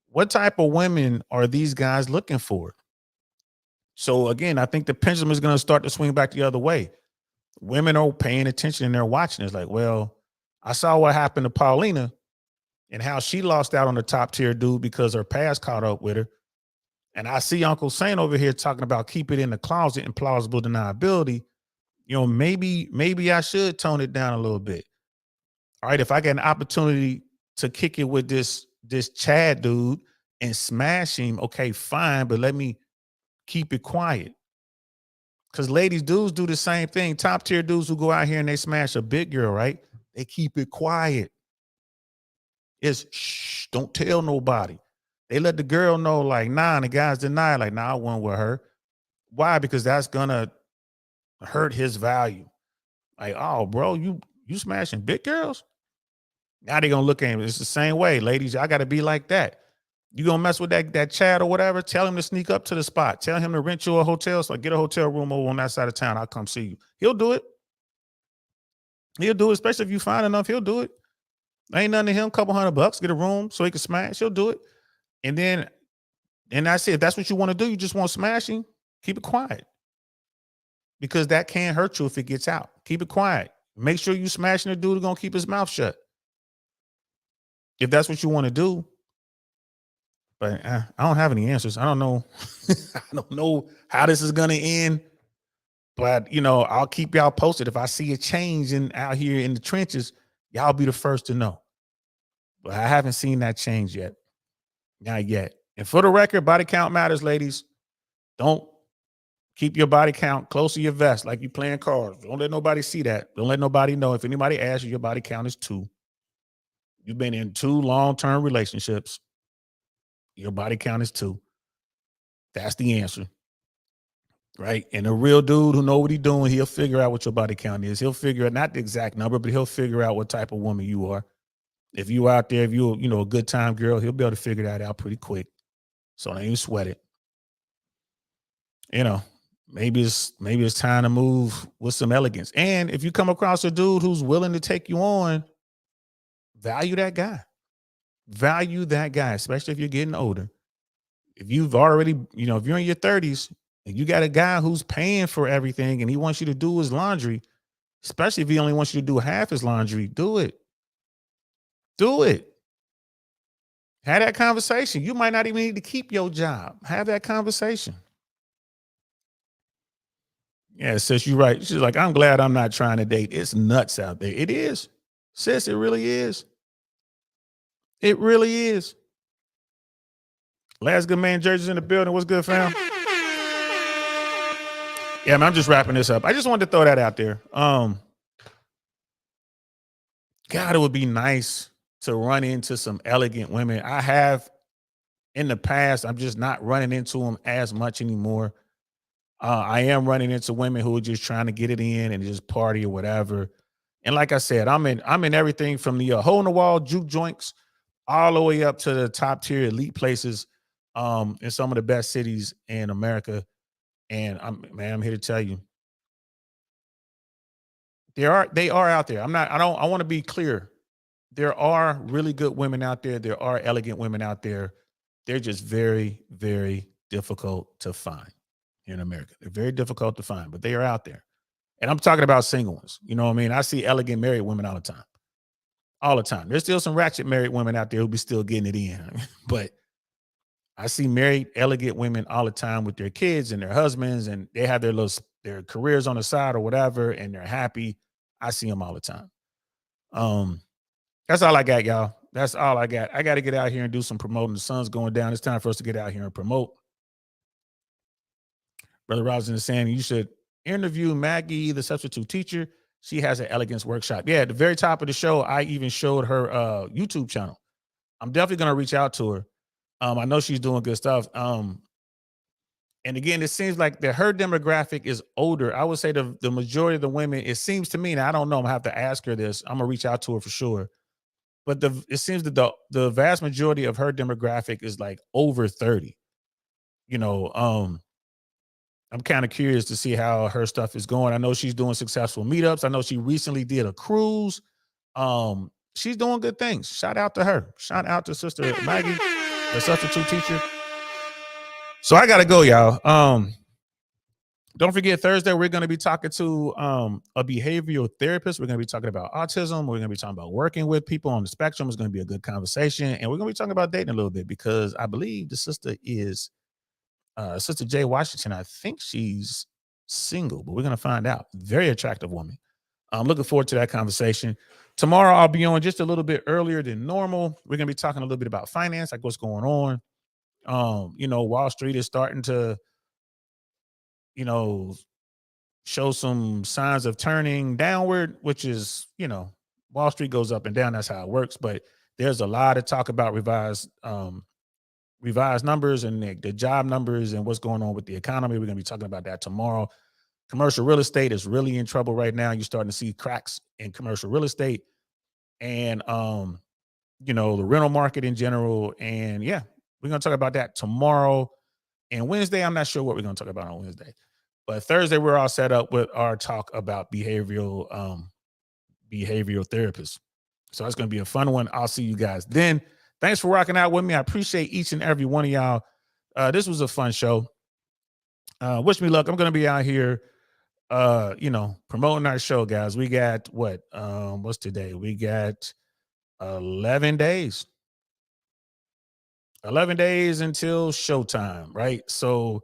What type of women are these guys looking for? So again, I think the pendulum is going to start to swing back the other way. Women are paying attention and they're watching. It's like, well, I saw what happened to Paulina and how she lost out on the top tier dude because her past caught up with her. And I see Uncle Saint over here talking about keep it in the closet and plausible deniability. You know, maybe I should tone it down a little bit. All right, if I get an opportunity to kick it with this Chad dude and smash him, okay, fine, but let me keep it quiet. Because ladies, dudes do the same thing. Top tier dudes who go out here and they smash a big girl, right? They keep it quiet. It's shh, don't tell nobody. They let the girl know, like, nah, and the guys deny, like, nah, I went with her. Why? Because that's gonna hurt his value. Like, oh, bro, you smashing big girls? Now they're gonna look at him. It's the same way, ladies. I gotta be like that. You gonna mess with that Chad or whatever? Tell him to sneak up to the spot. Tell him to rent you a hotel. So get a hotel room over on that side of town. I'll come see you. He'll do it. He'll do it, especially if you find enough. He'll do it. Ain't nothing to him. Couple $100, get a room so he can smash. He'll do it. And that's it. If that's what you want to do, you just want smashing, keep it quiet. Because that can't hurt you if it gets out. Keep it quiet. Make sure you smashing the dude who's gonna keep his mouth shut. If that's what you want to do. But I don't have any answers. I don't know. I don't know how this is gonna end. But I'll keep y'all posted. If I see a change out here in the trenches, y'all be the first to know. But I haven't seen that change yet. Not yet. And for the record, body count matters, ladies. Don't keep your body count close to your vest like you playing cards. Don't let nobody see that. Don't let nobody know. If anybody asks you, your body count is 2. You've been in 2 long-term relationships. Your body count is 2. That's the answer. Right? And a real dude who know what he's doing, he'll figure out what your body count is. He'll figure out not the exact number, but he'll figure out what type of woman you are. If you out there, if you're a good time girl, he'll be able to figure that out pretty quick. So don't even sweat it. Maybe it's time to move with some elegance. And if you come across a dude who's willing to take you on, value that guy. Value that guy, especially if you're getting older. If you've already, if you're in your 30s and you got a guy who's paying for everything and he wants you to do his laundry, especially if he only wants you to do half his laundry, do it. Do it. Have that conversation. You might not even need to keep your job. Have that conversation. Yeah, sis, you're right. She's like, I'm glad I'm not trying to date. It's nuts out there. It is. Sis, it really is. It really is. Last good man Jersey's in the building. What's good, fam? Yeah, man, I'm just wrapping this up. I just wanted to throw that out there. God, it would be nice to run into some elegant women. I have in the past. I'm just not running into them as much anymore. I am running into women who are just trying to get it in and just party or whatever. And like I said, I'm in everything from the hole in the wall juke joints all the way up to the top tier elite places in some of the best cities in America. And I'm here to tell you, they are out there. I want to be clear. There are really good women out there. There are elegant women out there. They're just very, very difficult to find in America. They're very difficult to find, but they are out there. And I'm talking about single ones. You know what I mean? I see elegant married women all the time. All the time. There's still some ratchet married women out there who be still getting it in. But I see married, elegant women all the time with their kids and their husbands, and they have their careers on the side or whatever, and they're happy. I see them all the time. That's all I got, y'all. That's all I got. I got to get out here and do some promoting. The sun's going down. It's time for us to get out here and promote. Brother Robinson is saying you should interview Maggie, the substitute teacher. She has an elegance workshop. Yeah, at the very top of the show, I even showed her YouTube channel. I'm definitely going to reach out to her. I know she's doing good stuff. And again, it seems like that her demographic is older. I would say the majority of the women, it seems to me, and I don't know, I'm going to have to ask her this. I'm going to reach out to her for sure. But it seems that the vast majority of her demographic is like over 30. You know, I'm kind of curious to see how her stuff is going. I know she's doing successful meetups. I know she recently did a cruise. She's doing good things. Shout out to her. Shout out to Sister Maggie, the substitute teacher. So I got to go, y'all. Don't forget, Thursday, we're going to be talking to a behavioral therapist. We're going to be talking about autism. We're going to be talking about working with people on the spectrum. It's going to be a good conversation. And we're going to be talking about dating a little bit because I believe the sister is Sister Jay Washington. I think she's single, but we're going to find out. Very attractive woman. I'm looking forward to that conversation. Tomorrow, I'll be on just a little bit earlier than normal. We're going to be talking a little bit about finance, like what's going on. You know, Wall Street is starting to, you know, show some signs of turning downward, which is, you know, Wall Street goes up and down. That's how it works. But there's a lot of talk about revised numbers and the job numbers and what's going on with the economy. We're going to be talking about that tomorrow. Commercial real estate is really in trouble right now. You're starting to see cracks in commercial real estate and, you know, the rental market in general. And yeah, we're going to talk about that tomorrow. And Wednesday, I'm not sure what we're going to talk about on Wednesday. But Thursday, we're all set up with our talk about behavioral therapists. So that's going to be a fun one. I'll see you guys then. Thanks for rocking out with me. I appreciate each and every one of y'all. This was a fun show. Wish me luck. I'm going to be out here, you know, promoting our show, guys. We got what's today? We got 11 days. 11 days until showtime, right? So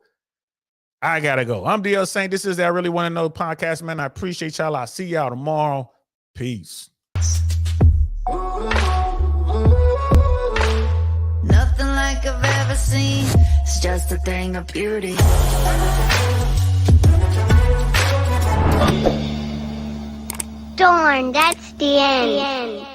I gotta go. I'm DL Saint. This is I Really Want to Know podcast, man. I appreciate y'all. I'll see y'all tomorrow. Peace. Nothing like I've ever seen. It's just a thing of beauty. Darn, that's the end.